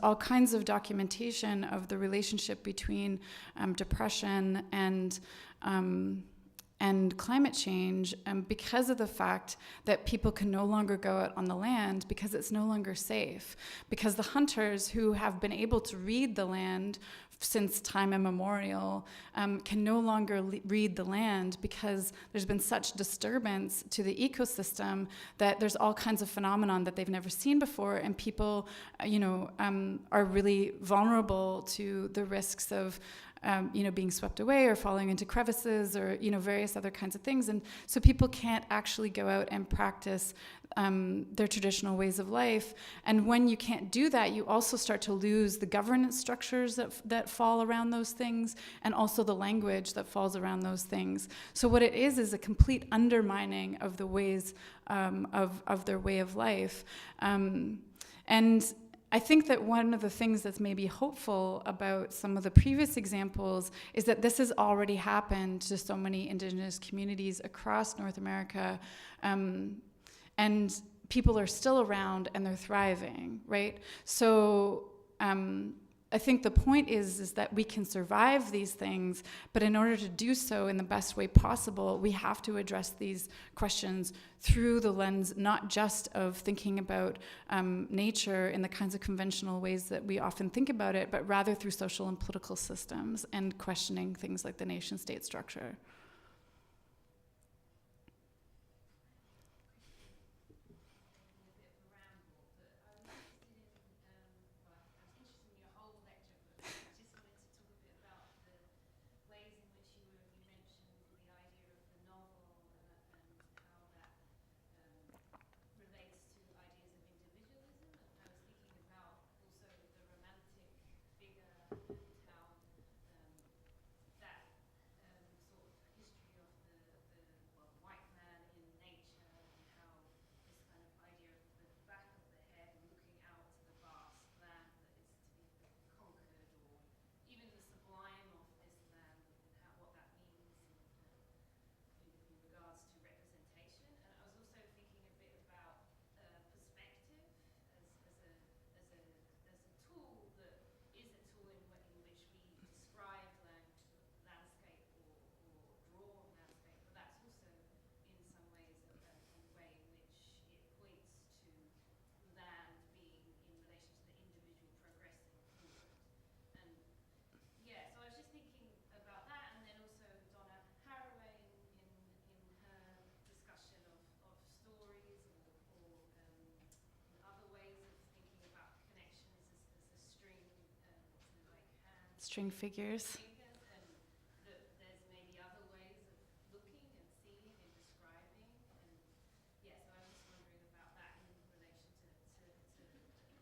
all kinds of documentation of the relationship between depression and climate change because of the fact that people can no longer go out on the land because it's no longer safe. Because the hunters who have been able to read the land since time immemorial can no longer read the land because there's been such disturbance to the ecosystem that there's all kinds of phenomenon that they've never seen before, and people, are really vulnerable to the risks of being swept away or falling into crevices or, various other kinds of things. And so people can't actually go out and practice their traditional ways of life. And when you can't do that, you also start to lose the governance structures that fall around those things, and also the language that falls around those things. So what it is a complete undermining of the ways of their way of life. And I think that one of the things that's maybe hopeful about some of the previous examples is that this has already happened to so many Indigenous communities across North America, and people are still around and they're thriving, right? So I think the point is that we can survive these things, but in order to do so in the best way possible, we have to address these questions through the lens not just of thinking about nature in the kinds of conventional ways that we often think about it, but rather through social and political systems and questioning things like the nation-state structure. String figures. There's maybe other ways of looking and seeing and describing, and so I was just wondering about that in relation to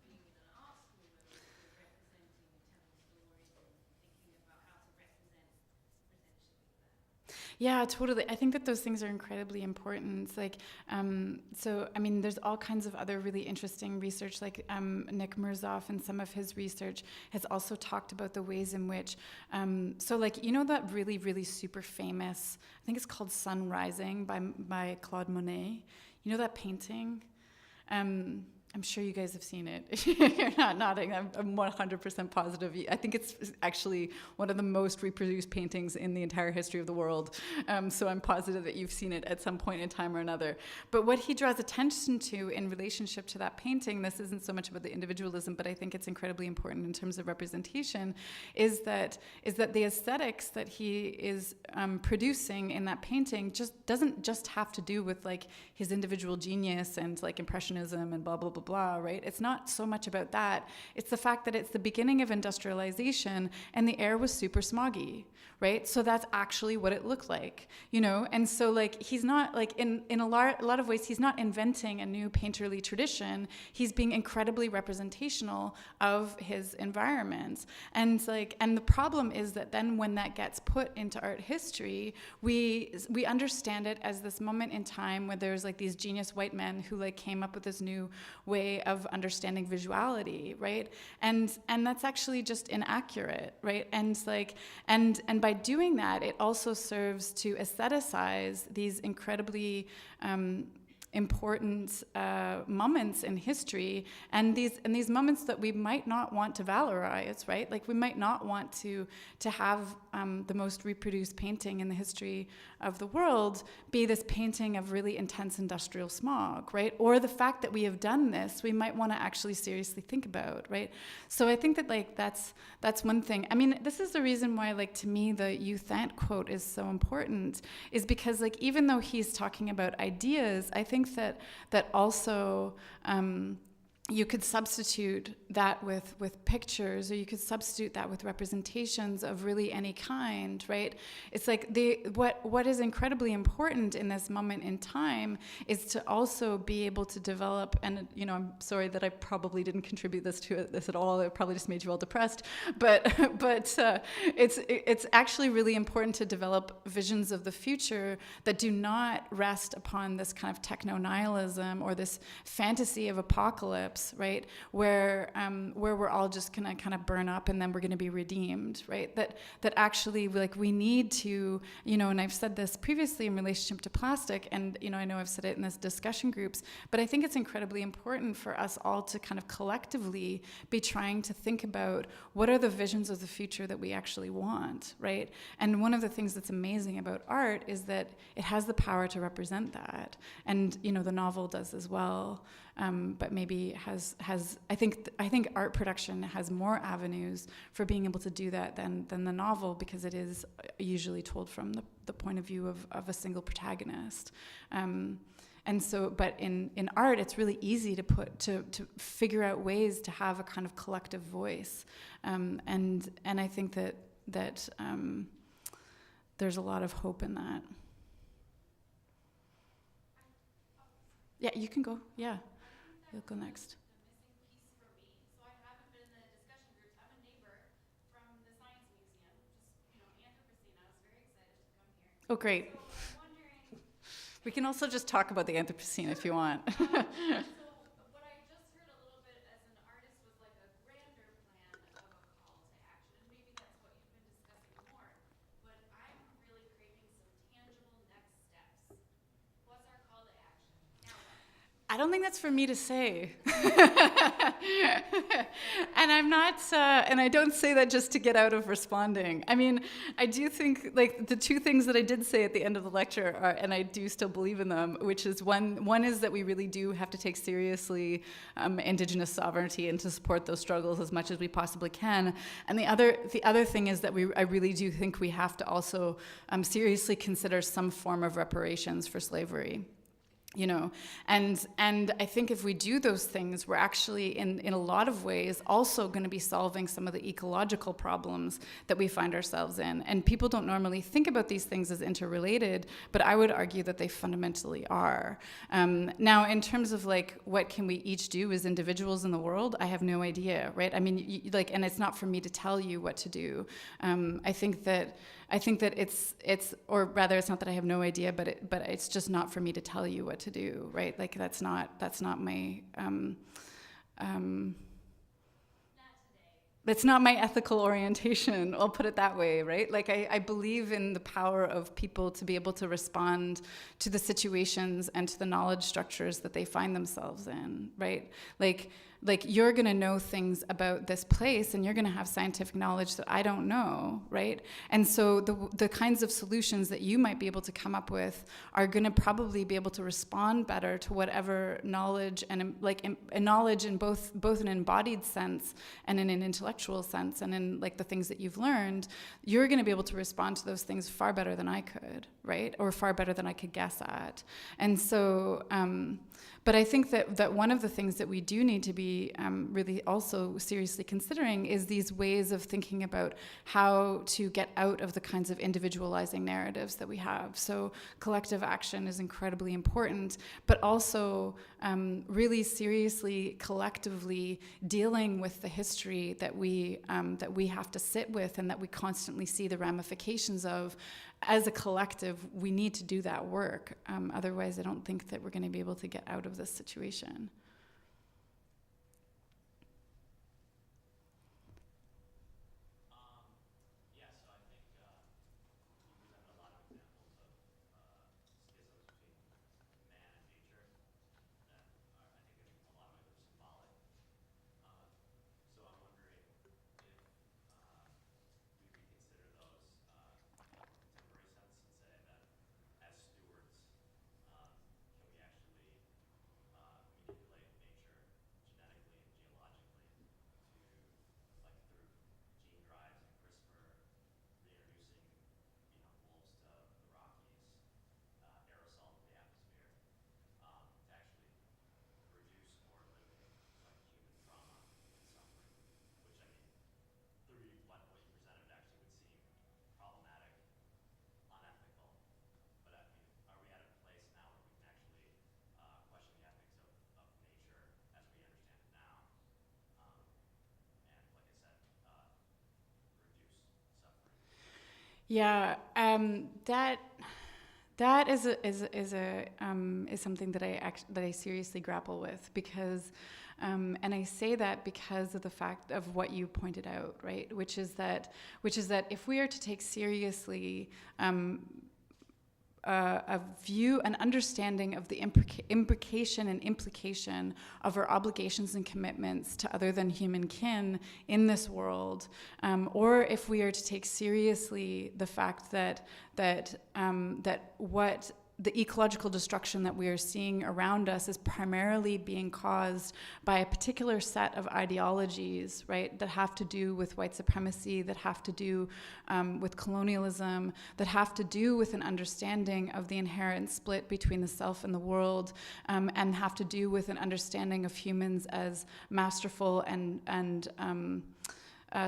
being in an art school where we're representing and telling stories and thinking about how to represent potentially that. Yeah, totally. I think that those things are incredibly important. There's all kinds of other really interesting research, like Nick Mirzoff and some of his research has also talked about the ways in which, that really, really super famous, I think it's called Sun Rising by Claude Monet. You know that painting? I'm sure you guys have seen it. You're not nodding. I'm 100% positive. I think it's actually one of the most reproduced paintings in the entire history of the world. So I'm positive that you've seen it at some point in time or another. But what he draws attention to in relationship to that painting, this isn't so much about the individualism, but I think it's incredibly important in terms of representation, is that the aesthetics that he is producing in that painting doesn't just have to do with like his individual genius and like impressionism and blah, blah, blah, blah, right? It's not so much about that. It's the fact that it's the beginning of industrialization and the air was super smoggy, right? So that's actually what it looked like, And so like he's not like in a lot of ways, he's not inventing a new painterly tradition. He's being incredibly representational of his environments. And the problem is that then when that gets put into art history, we understand it as this moment in time where there's like these genius white men who like came up with this new way way of understanding visuality, right? And that's actually just inaccurate, right? And by doing that, it also serves to aestheticize these incredibly important moments in history, and these moments that we might not want to valorize, right? Like we might not want to have the most reproduced painting in the history of the world be this painting of really intense industrial smog, right? Or the fact that we have done this, we might want to actually seriously think about, right? So I think that like that's one thing. I mean, this is the reason why, like, to me, the Youth Ant quote is so important, is because, like, even though he's talking about ideas, I think that also you could substitute that with pictures, or you could substitute that with representations of really any kind, right? It's like what is incredibly important in this moment in time is to also be able to develop, and I'm sorry that I probably didn't contribute this at all. It probably just made you all depressed, but it's actually really important to develop visions of the future that do not rest upon this kind of techno-nihilism or this fantasy of apocalypse, right? Where we're all just gonna kind of burn up and then we're gonna be redeemed, right? That actually, like, we need to, and I've said this previously in relationship to plastic, and I know I've said it in this discussion groups, but I think it's incredibly important for us all to kind of collectively be trying to think about what are the visions of the future that we actually want, right? And one of the things that's amazing about art is that it has the power to represent that, and the novel does as well. But maybe has I think art production has more avenues for being able to do that than the novel, because it is usually told from the point of view of a single protagonist. And so, but in art, it's really easy to figure out ways to have a kind of collective voice. And I think that there's a lot of hope in that. Yeah, you can go. Yeah. You'll go next. The missing piece for me. So I haven't been in the discussion groups. I'm a neighbor from the Science Museum, which is, Anthropocene. I was very excited to come here. Oh, great. So I'm wondering. We can also just talk about the Anthropocene if you want. So what I just heard a little bit as an artist was like a grander plan of a call to action, and maybe that's what you've been discussing more. But I'm really craving some tangible next steps. What's our call to action? Now what? I don't think that's for me to say. And I'm not, and I don't say that just to get out of responding. I mean, I do think, like, the two things that I did say at the end of the lecture are, and I do still believe in them, which is one is that we really do have to take seriously Indigenous sovereignty and to support those struggles as much as we possibly can. And the other thing is that I really do think we have to also seriously consider some form of reparations for slavery. And I think if we do those things, we're actually in a lot of ways also going to be solving some of the ecological problems that we find ourselves in. And people don't normally think about these things as interrelated, but I would argue that they fundamentally are. Now, in terms of, like, what can we each do as individuals in the world, I have no idea, right? I mean, and it's not for me to tell you what to do. I think that it's, or rather, it's not that I have no idea, but it's just not for me to tell you what to do, right? Like, that's not my it's not my ethical orientation, I'll put it that way, right? Like, I believe in the power of people to be able to respond to the situations and to the knowledge structures that they find themselves in, right? Like you're going to know things about this place, and you're going to have scientific knowledge that I don't know, right? And so the kinds of solutions that you might be able to come up with are going to probably be able to respond better to whatever knowledge, and knowledge in both an embodied sense and in an intellectual sense, and in, like, the things that you've learned. You're going to be able to respond to those things far better than I could, right? Or far better than I could guess at. And so, but I think that one of the things that we do need to be really also seriously considering is these ways of thinking about how to get out of the kinds of individualizing narratives that we have. So collective action is incredibly important, but also really seriously, collectively dealing with the history that we have to sit with, and that we constantly see the ramifications of. As a collective, we need to do that work. Otherwise, I don't think that we're going to be able to get out of this situation. Yeah, that is something that I seriously grapple with, because, and I say that because of the fact of what you pointed out, right? Which is that if we are to take seriously a view, an understanding of the imbrication and implication of our obligations and commitments to other than human kin in this world, or if we are to take seriously the fact that what the ecological destruction that we are seeing around us is primarily being caused by a particular set of ideologies, right, that have to do with white supremacy, that have to do with colonialism, that have to do with an understanding of the inherent split between the self and the world, and have to do with an understanding of humans as masterful and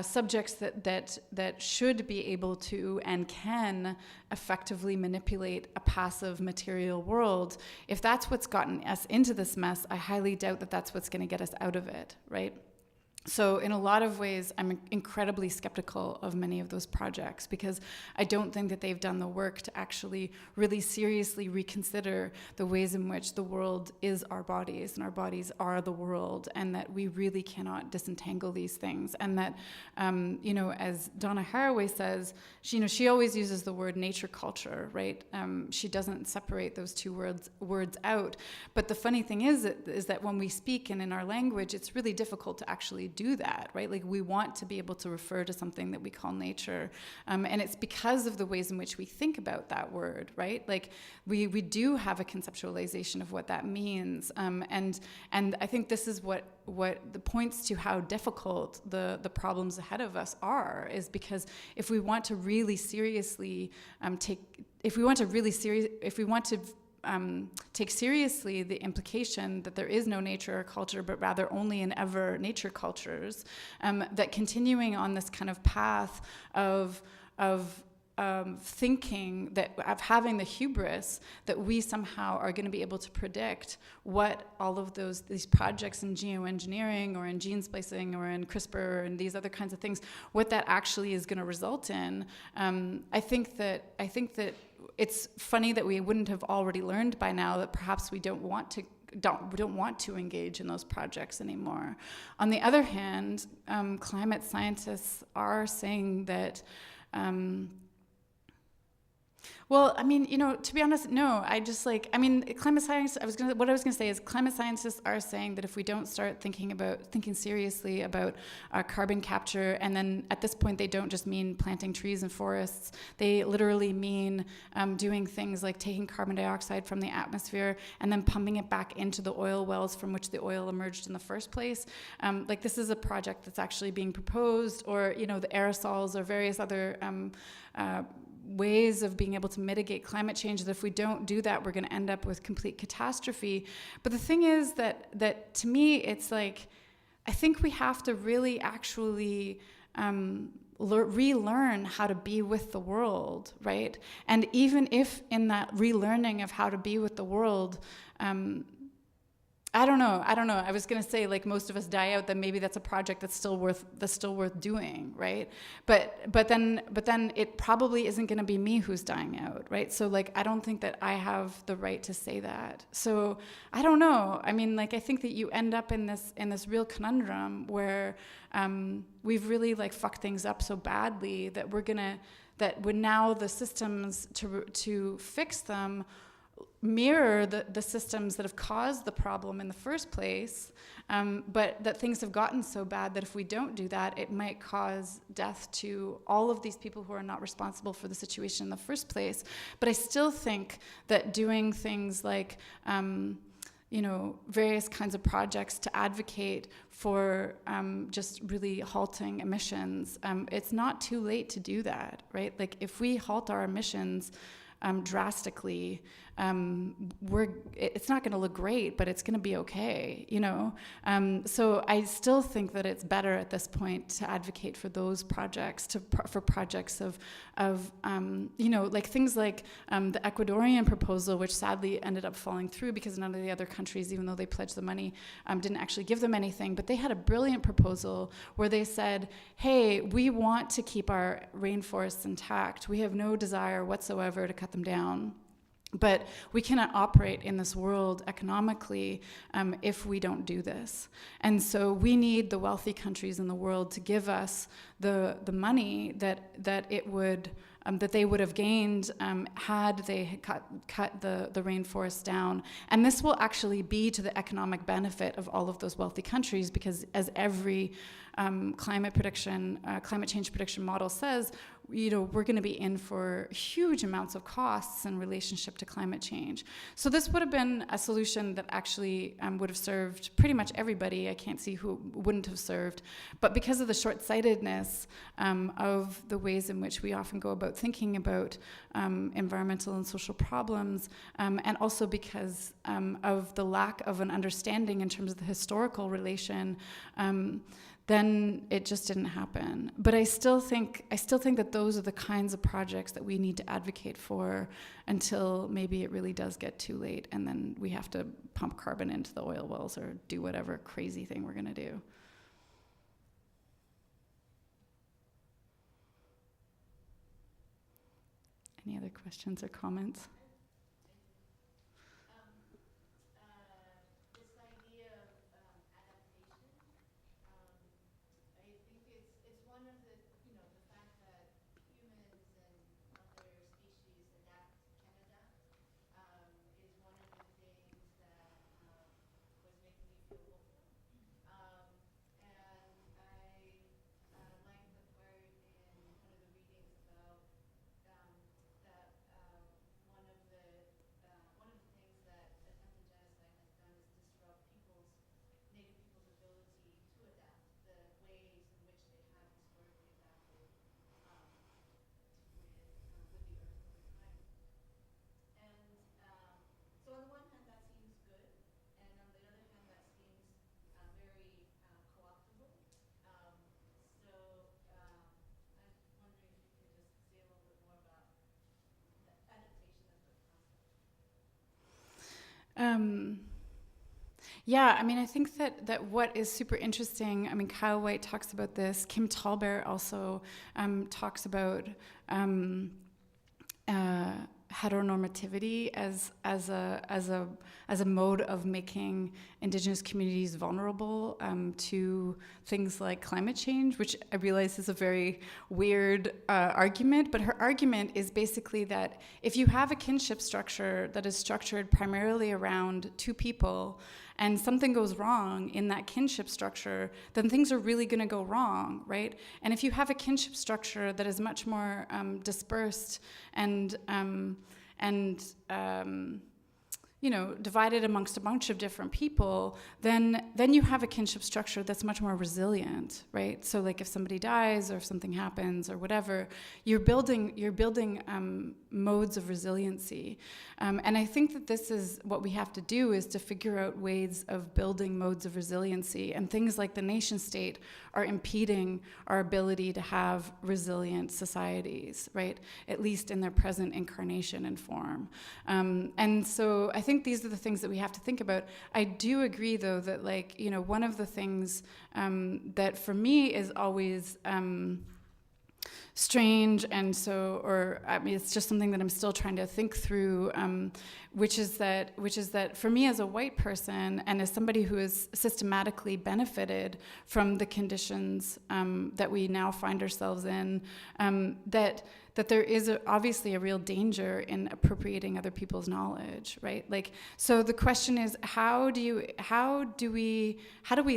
subjects that should be able to and can effectively manipulate a passive material world. If that's what's gotten us into this mess, I highly doubt that that's what's going to get us out of it, right? So in a lot of ways, I'm incredibly skeptical of many of those projects, because I don't think that they've done the work to actually really seriously reconsider the ways in which the world is our bodies and our bodies are the world, and that we really cannot disentangle these things. And that, as Donna Haraway says, she always uses the word nature culture, right? She doesn't separate those two words out. But the funny thing is that when we speak and in our language, it's really difficult to actually do that, right? Like, we want to be able to refer to something that we call nature, and it's because of the ways in which we think about that word, right? Like, we do have a conceptualization of what that means, and I think this is what the points to how difficult the problems ahead of us are, is because if we want to really seriously take seriously the implication that there is no nature or culture, but rather only and ever nature cultures, that continuing on this kind of path of thinking, that of having the hubris that we somehow are going to be able to predict what all of these projects in geoengineering or in gene splicing or in CRISPR and these other kinds of things, what that actually is going to result in. I think that it's funny that we wouldn't have already learned by now that perhaps we don't want to engage in those projects anymore. On the other hand, climate scientists are saying that. Well, I mean, to be honest, no. Climate science. What I was gonna say is, climate scientists are saying that if we don't start thinking seriously about carbon capture, and then at this point they don't just mean planting trees and forests. They literally mean doing things like taking carbon dioxide from the atmosphere and then pumping it back into the oil wells from which the oil emerged in the first place. This is a project that's actually being proposed, or the aerosols or various other ways of being able to mitigate climate change, that if we don't do that, we're going to end up with complete catastrophe. But the thing is that to me, it's like, I think we have to really actually relearn how to be with the world, right? And even if in that relearning of how to be with the world, I don't know. I was gonna say, like, most of us die out, then maybe that's a project that's still worth doing, right? But then it probably isn't gonna be me who's dying out, right? So, like, I don't think that I have the right to say that. So I don't know. I mean, like, I think that you end up in this real conundrum where we've really, like, fucked things up so badly that when now the systems to fix them mirror the systems that have caused the problem in the first place, but that things have gotten so bad that if we don't do that, it might cause death to all of these people who are not responsible for the situation in the first place. But I still think that doing things like various kinds of projects to advocate for just really halting emissions, it's not too late to do that, right? Like, if we halt our emissions, drastically, it's not going to look great, but it's going to be okay, you know? So I still think that it's better at this point to advocate for those projects, for projects of you know, like things like the Ecuadorian proposal, which sadly ended up falling through because none of the other countries, even though they pledged the money, didn't actually give them anything. But they had a brilliant proposal where they said, hey, we want to keep our rainforests intact. We have no desire whatsoever to cut them down. But we cannot operate in this world economically if we don't do this. And so we need the wealthy countries in the world to give us the money that they would have gained had they cut the rainforest down. And this will actually be to the economic benefit of all of those wealthy countries, because as every climate change prediction model says, you know, we're going to be in for huge amounts of costs in relationship to climate change. So this would have been a solution that actually would have served pretty much everybody. I can't see who wouldn't have served. But because of the short-sightedness of the ways in which we often go about thinking about environmental and social problems, and also because of the lack of an understanding in terms of the historical relation, then it just didn't happen. But I still think that those are the kinds of projects that we need to advocate for until maybe it really does get too late, and then we have to pump carbon into the oil wells or do whatever crazy thing we're going to do. Any other questions or comments? Yeah, I mean, I think that what is super interesting, I mean, Kyle White talks about this, Kim Tallbear also talks about heteronormativity as a mode of making Indigenous communities vulnerable to things like climate change, which I realize is a very weird argument, but her argument is basically that if you have a kinship structure that is structured primarily around two people, and something goes wrong in that kinship structure, then things are really going to go wrong, right? And if you have a kinship structure that is much more dispersed and you know, divided amongst a bunch of different people, then you have a kinship structure that's much more resilient, right? So like if somebody dies or if something happens or whatever, you're building modes of resiliency. And I think that this is what we have to do, is to figure out ways of building modes of resiliency. And things like the nation state are impeding our ability to have resilient societies, right? At least in their present incarnation and form. And so I think these are the things that we have to think about. I do agree, though, that, like, you know, one of the things that for me is always strange, and so, or I mean, it's just something that I'm still trying to think through, which is that for me as a white person and as somebody who has systematically benefited from the conditions that we now find ourselves in, that there is obviously a real danger in appropriating other people's knowledge, right? Like, so the question is, how do we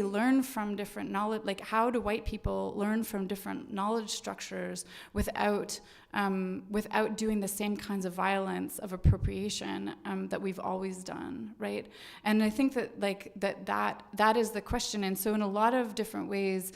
learn from different knowledge? Like, how do white people learn from different knowledge structures without doing the same kinds of violence of appropriation that we've always done, right? And I think that is the question. And so in a lot of different ways,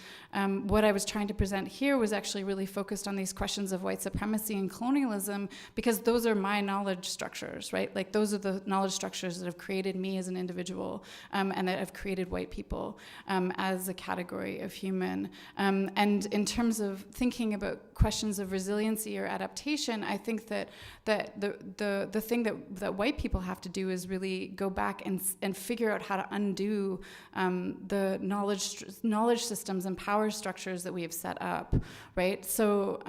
what I was trying to present here was actually really focused on these questions of white supremacy supremacy and colonialism, because those are my knowledge structures, right? Like those are the knowledge structures that have created me as an individual, and that have created white people as a category of human. And in terms of thinking about questions of resiliency or adaptation, I think that the thing that white people have to do is really go back and figure out how to undo the knowledge systems and power structures that we have set up, right? So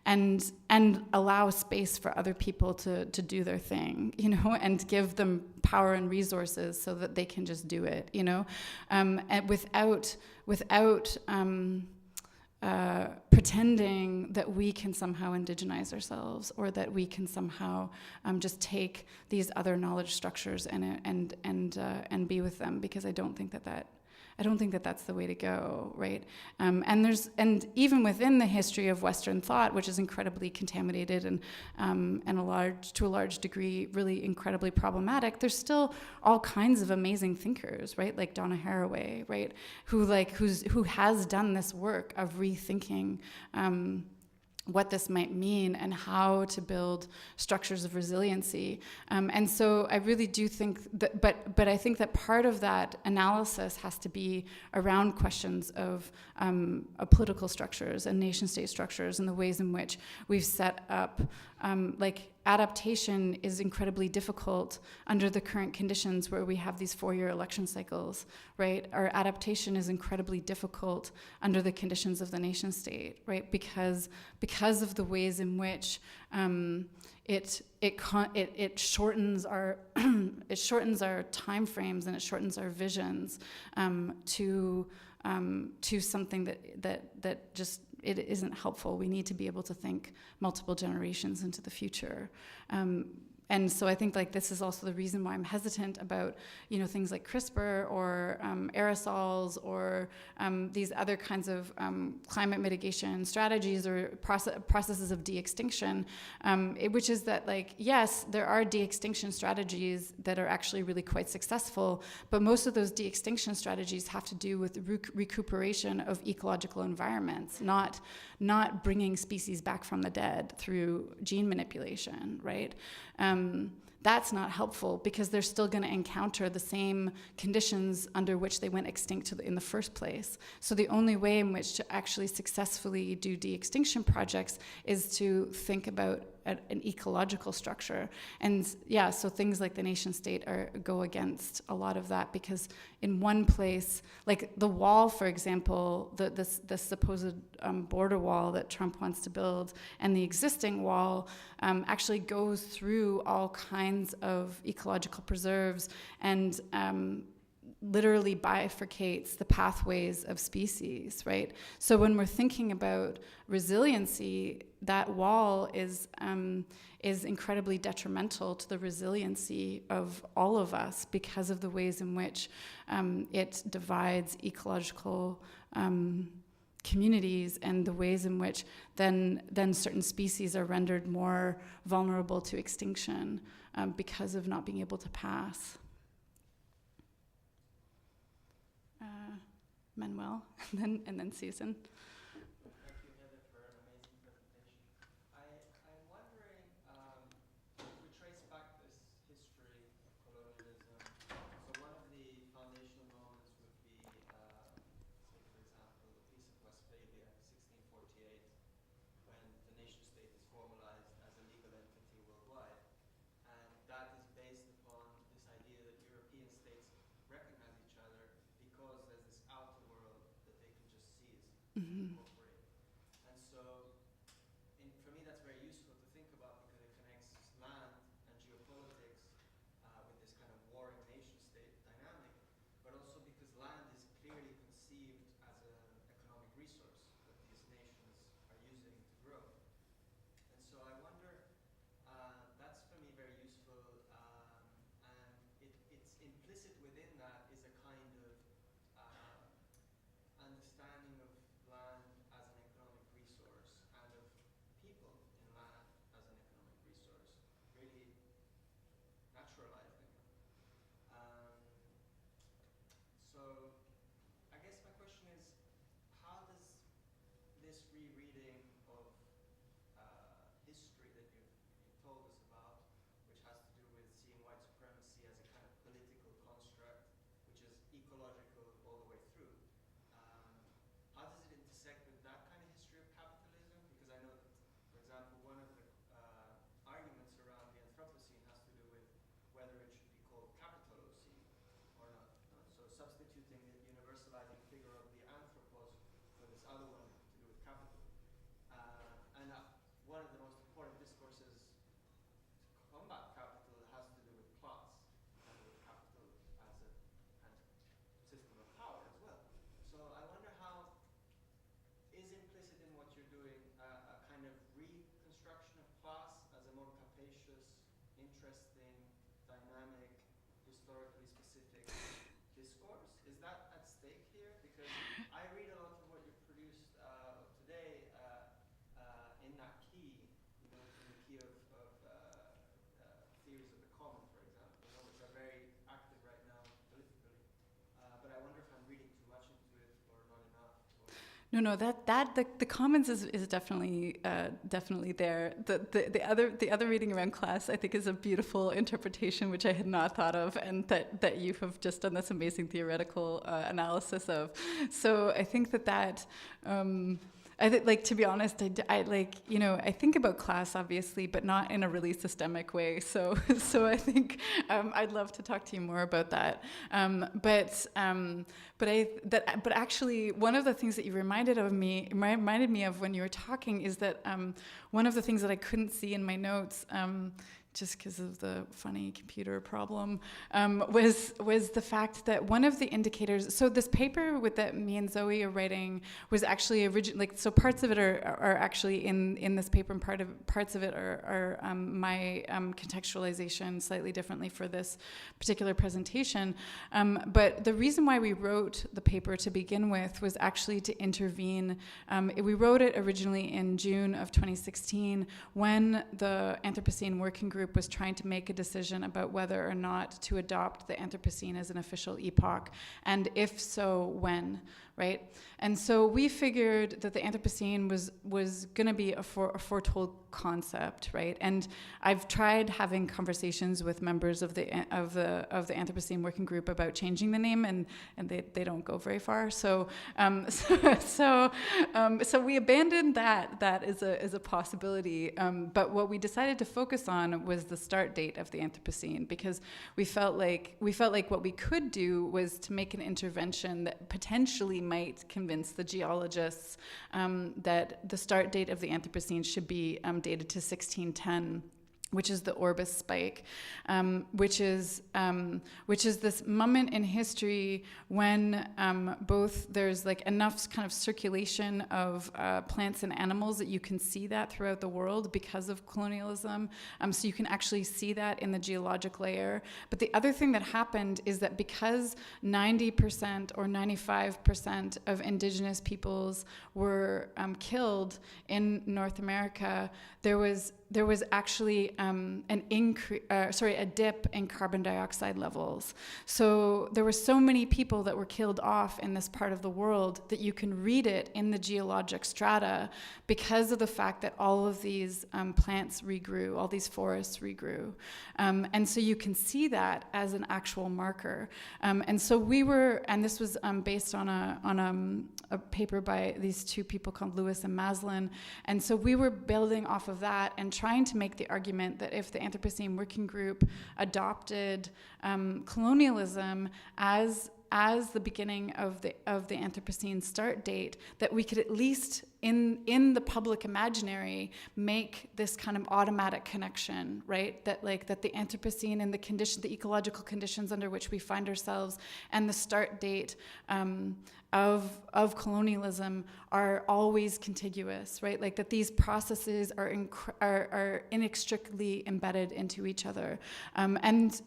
and allow space for other people to do their thing, you know, and give them power and resources so that they can just do it, you know, and without pretending that we can somehow indigenize ourselves, or that we can somehow just take these other knowledge structures and be with them, because I don't think that that's the way to go, right? And even within the history of Western thought, which is incredibly contaminated and to a large degree really incredibly problematic, there's still all kinds of amazing thinkers, right? Like Donna Haraway, right? Who has done this work of rethinking what this might mean and how to build structures of resiliency. And so I really do think that, but I think that part of that analysis has to be around questions of political structures and nation state structures and the ways in which we've set up, like adaptation is incredibly difficult under the current conditions where we have these 4-year election cycles, right? Our adaptation is incredibly difficult under the conditions of the nation state, right? Because of the ways in which it shortens our it shortens our time frames and it shortens our visions to something that just it isn't helpful. We need to be able to think multiple generations into the future. And so I think like this is also the reason why I'm hesitant about, you know, things like CRISPR or aerosols or these other kinds of climate mitigation strategies or processes of de-extinction, which is that like, yes, there are de-extinction strategies that are actually really quite successful, but most of those de-extinction strategies have to do with recuperation of ecological environments, not bringing species back from the dead through gene manipulation, right? That's not helpful because they're still going to encounter the same conditions under which they went extinct in the first place. So the only way in which to actually successfully do de-extinction projects is to think about an ecological structure. And yeah, so things like the nation state go against a lot of that, because in one place, like the wall, for example, the supposed border wall that Trump wants to build, and the existing wall actually goes through all kinds of ecological preserves and literally bifurcates the pathways of species, right? So when we're thinking about resiliency, that wall is incredibly detrimental to the resiliency of all of us because of the ways in which it divides ecological communities and the ways in which then certain species are rendered more vulnerable to extinction because of not being able to pass. Manuel, and then Susan. Thank you, Heather, for an amazing presentation. I'm wondering, if we trace back this history of colonialism, so one of the foundational moments would be, say for example, the Peace of Westphalia, 1648, when the nation state is formalized as a legal entity worldwide. And that is based upon this idea that European states recognize each other because there's this outer world that they can just seize. interesting, dynamic, historically specific discourse. Is that at stake here? Because I read a lot of what you produced today in that key, in the key of theories of the common, for example, which are very active right now politically. But I wonder if I'm reading too much into it or not enough. No, the commons is definitely there. The other reading around class, I think, is a beautiful interpretation which I had not thought of, and that you have just done this amazing theoretical analysis of. So I think that. I think, like, to be honest, I think about class obviously, but not in a really systemic way. So I think I'd love to talk to you more about that. But actually, one of the things that you reminded me of when you were talking is that one of the things that I couldn't see in my notes, just because of the funny computer problem, was the fact that one of the indicators. So this paper that me and Zoe are writing was actually so parts of it are actually in this paper, and parts of it are my contextualization slightly differently for this particular presentation. But the reason why we wrote the paper to begin with was actually to intervene. We wrote it originally in June of 2016 when the Anthropocene Working Group was trying to make a decision about whether or not to adopt the Anthropocene as an official epoch, and if so, when, right? And so we figured that the Anthropocene was going to be a foretold concept, right? And I've tried having conversations with members of the Anthropocene Working Group about changing the name, and they don't go very far. So we abandoned that as a possibility. But what we decided to focus on was the start date of the Anthropocene, because we felt like what we could do was to make an intervention that potentially might convince the geologists that the start date of the Anthropocene should be dated to 1610. Which is the Orbis spike, which is this moment in history when both there's like enough kind of circulation of plants and animals that you can see that throughout the world because of colonialism. So you can actually see that in the geologic layer. But the other thing that happened is that because 90% or 95% of indigenous peoples were killed in North America, there was actually a dip in carbon dioxide levels. So there were so many people that were killed off in this part of the world that you can read it in the geologic strata because of the fact that all of these plants regrew, all these forests regrew. And so you can see that as an actual marker. And so this was based on a paper by these two people called Lewis and Maslin. And so we were building off of that and trying to make the argument that if the Anthropocene Working Group adopted colonialism as the beginning of the Anthropocene start date, that we could at least in the public imaginary make this kind of automatic connection, right? That the Anthropocene and the ecological conditions under which we find ourselves and the start date of colonialism are always contiguous, right? Like that these processes are inextricably embedded into each other, and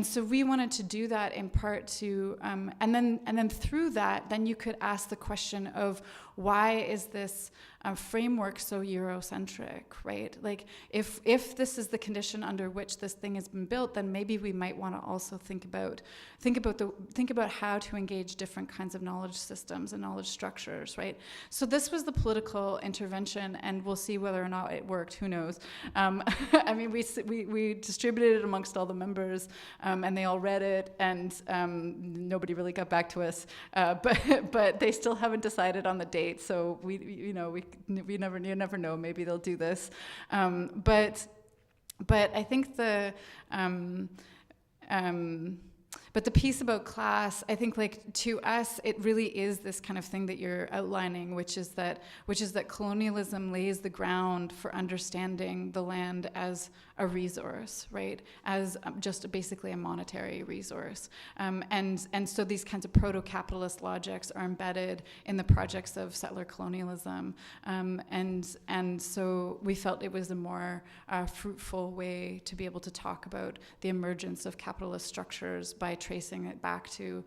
so we wanted to do that in part to, and then through that, then you could ask the question of why is this framework so Eurocentric, right? Like if this is the condition under which this thing has been built, then maybe we might want to also think about how to engage different kinds of knowledge systems and knowledge structures, right? So this was the political intervention, and we'll see whether or not it worked. Who knows? I mean, we distributed it amongst all the members, and they all read it, and nobody really got back to us. But they still haven't decided on the date, so you never know. Maybe they'll do this, but I think But the piece about class, I think, like, to us, it really is this kind of thing that you're outlining, which is that colonialism lays the ground for understanding the land as a resource, right? As just basically a monetary resource. And so these kinds of proto-capitalist logics are embedded in the projects of settler colonialism. And so we felt it was a more fruitful way to be able to talk about the emergence of capitalist structures by tracing it back to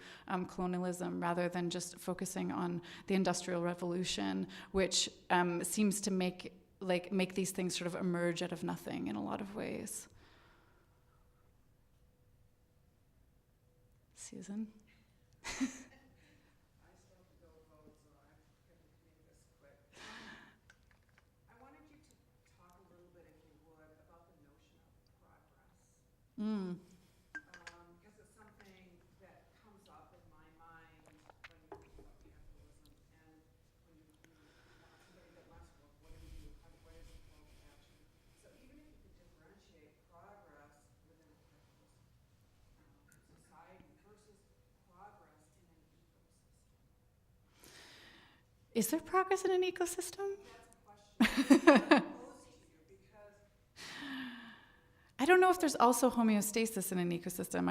colonialism, rather than just focusing on the Industrial Revolution, which seems to make these things sort of emerge out of nothing in a lot of ways. Susan? I still have to go vote, so I'm going to make this quick. I wanted you to talk a little bit, if you would, about the notion of progress. Because it's something that comes up in my mind when you think about capitalism, and when you want somebody that wants to work, what do we do? What is the call to action? So even if you could differentiate progress within a capitalist society versus progress in an ecosystem. Is there progress in an ecosystem? That's a question I pose to you, because I don't know if there's also homeostasis in an ecosystem.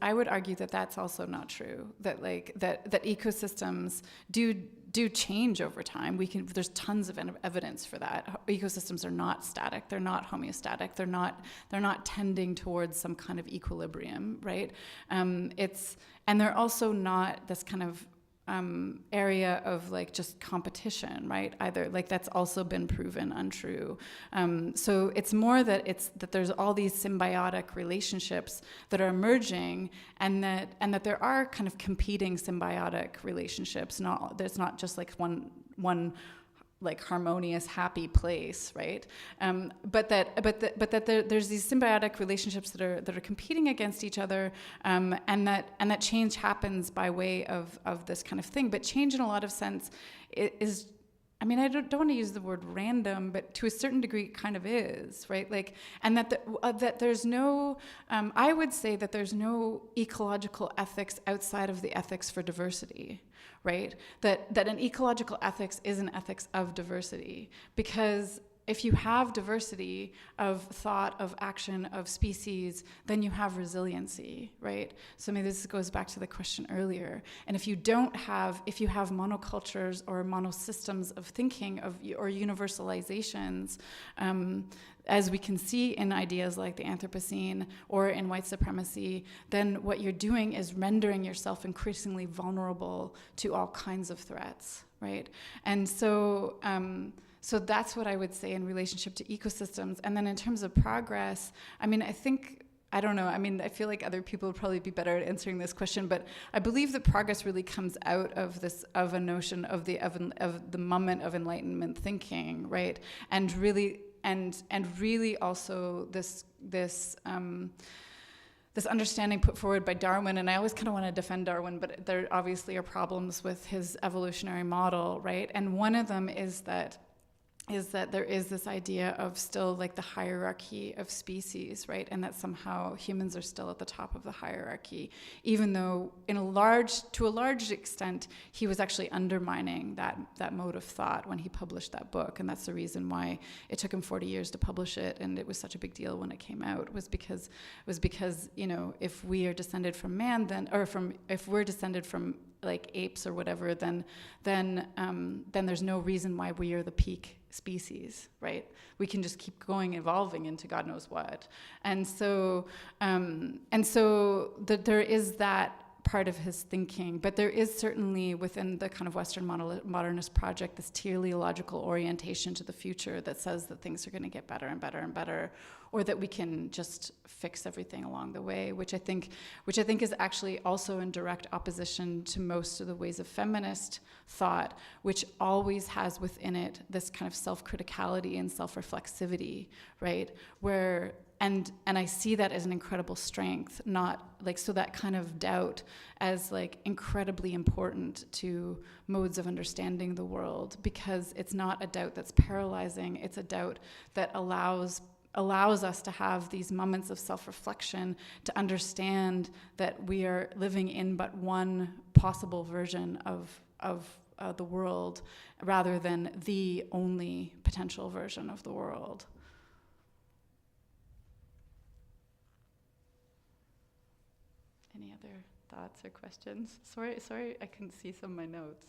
I would argue that that's also not true. That that ecosystems do change over time. There's tons of evidence for that. Ecosystems are not static. They're not homeostatic. They're not tending towards some kind of equilibrium, right? And they're also not this kind of area of like just competition, right? Either, like, that's also been proven untrue. So it's more that there's all these symbiotic relationships that are emerging, and that there are kind of competing symbiotic relationships. There's not just like one like harmonious, happy place, right? But that there's these symbiotic relationships that are competing against each other, and that change happens by way of this kind of thing. But change, in a lot of sense, is, I mean, I don't want to use the word random, but to a certain degree, it kind of is, right? Like, and that there's no, I would say that there's no ecological ethics outside of the ethics for diversity, right? That an ecological ethics is an ethics of diversity, because if you have diversity of thought, of action, of species, then you have resiliency, right? So maybe this goes back to the question earlier. And if you have monocultures or monosystems of thinking or universalizations, as we can see in ideas like the Anthropocene or in white supremacy, then what you're doing is rendering yourself increasingly vulnerable to all kinds of threats, right? And so that's what I would say in relationship to ecosystems. And then in terms of progress, I mean, I don't know. I mean, I feel like other people would probably be better at answering this question, but I believe that progress really comes out of a notion of the moment of Enlightenment thinking, right? And really also this understanding put forward by Darwin, and I always kind of want to defend Darwin, but there obviously are problems with his evolutionary model, right? And one of them is that there is this idea of still like the hierarchy of species, right? And that somehow humans are still at the top of the hierarchy, even though to a large extent, he was actually undermining that mode of thought when he published that book. And that's the reason why it took him 40 years to publish it, and it was such a big deal when it came out, was because, you know, if we are descended from man, if we're descended from like apes or whatever, then there's no reason why we are the peak species, right? We can just keep going, evolving into God knows what. And so there is that part of his thinking, but there is certainly within the kind of Western modernist project this teleological orientation to the future that says that things are going to get better and better and better, or that we can just fix everything along the way, which I think is actually also in direct opposition to most of the ways of feminist thought, which always has within it this kind of self-criticality and self-reflexivity, right? And I see that as an incredible strength, not like, so that kind of doubt as like incredibly important to modes of understanding the world, because it's not a doubt that's paralyzing, it's a doubt that allows allows us to have these moments of self-reflection, to understand that we are living in but one possible version of the world, rather than the only potential version of the world. Any other thoughts or questions? Sorry, I couldn't see some of my notes.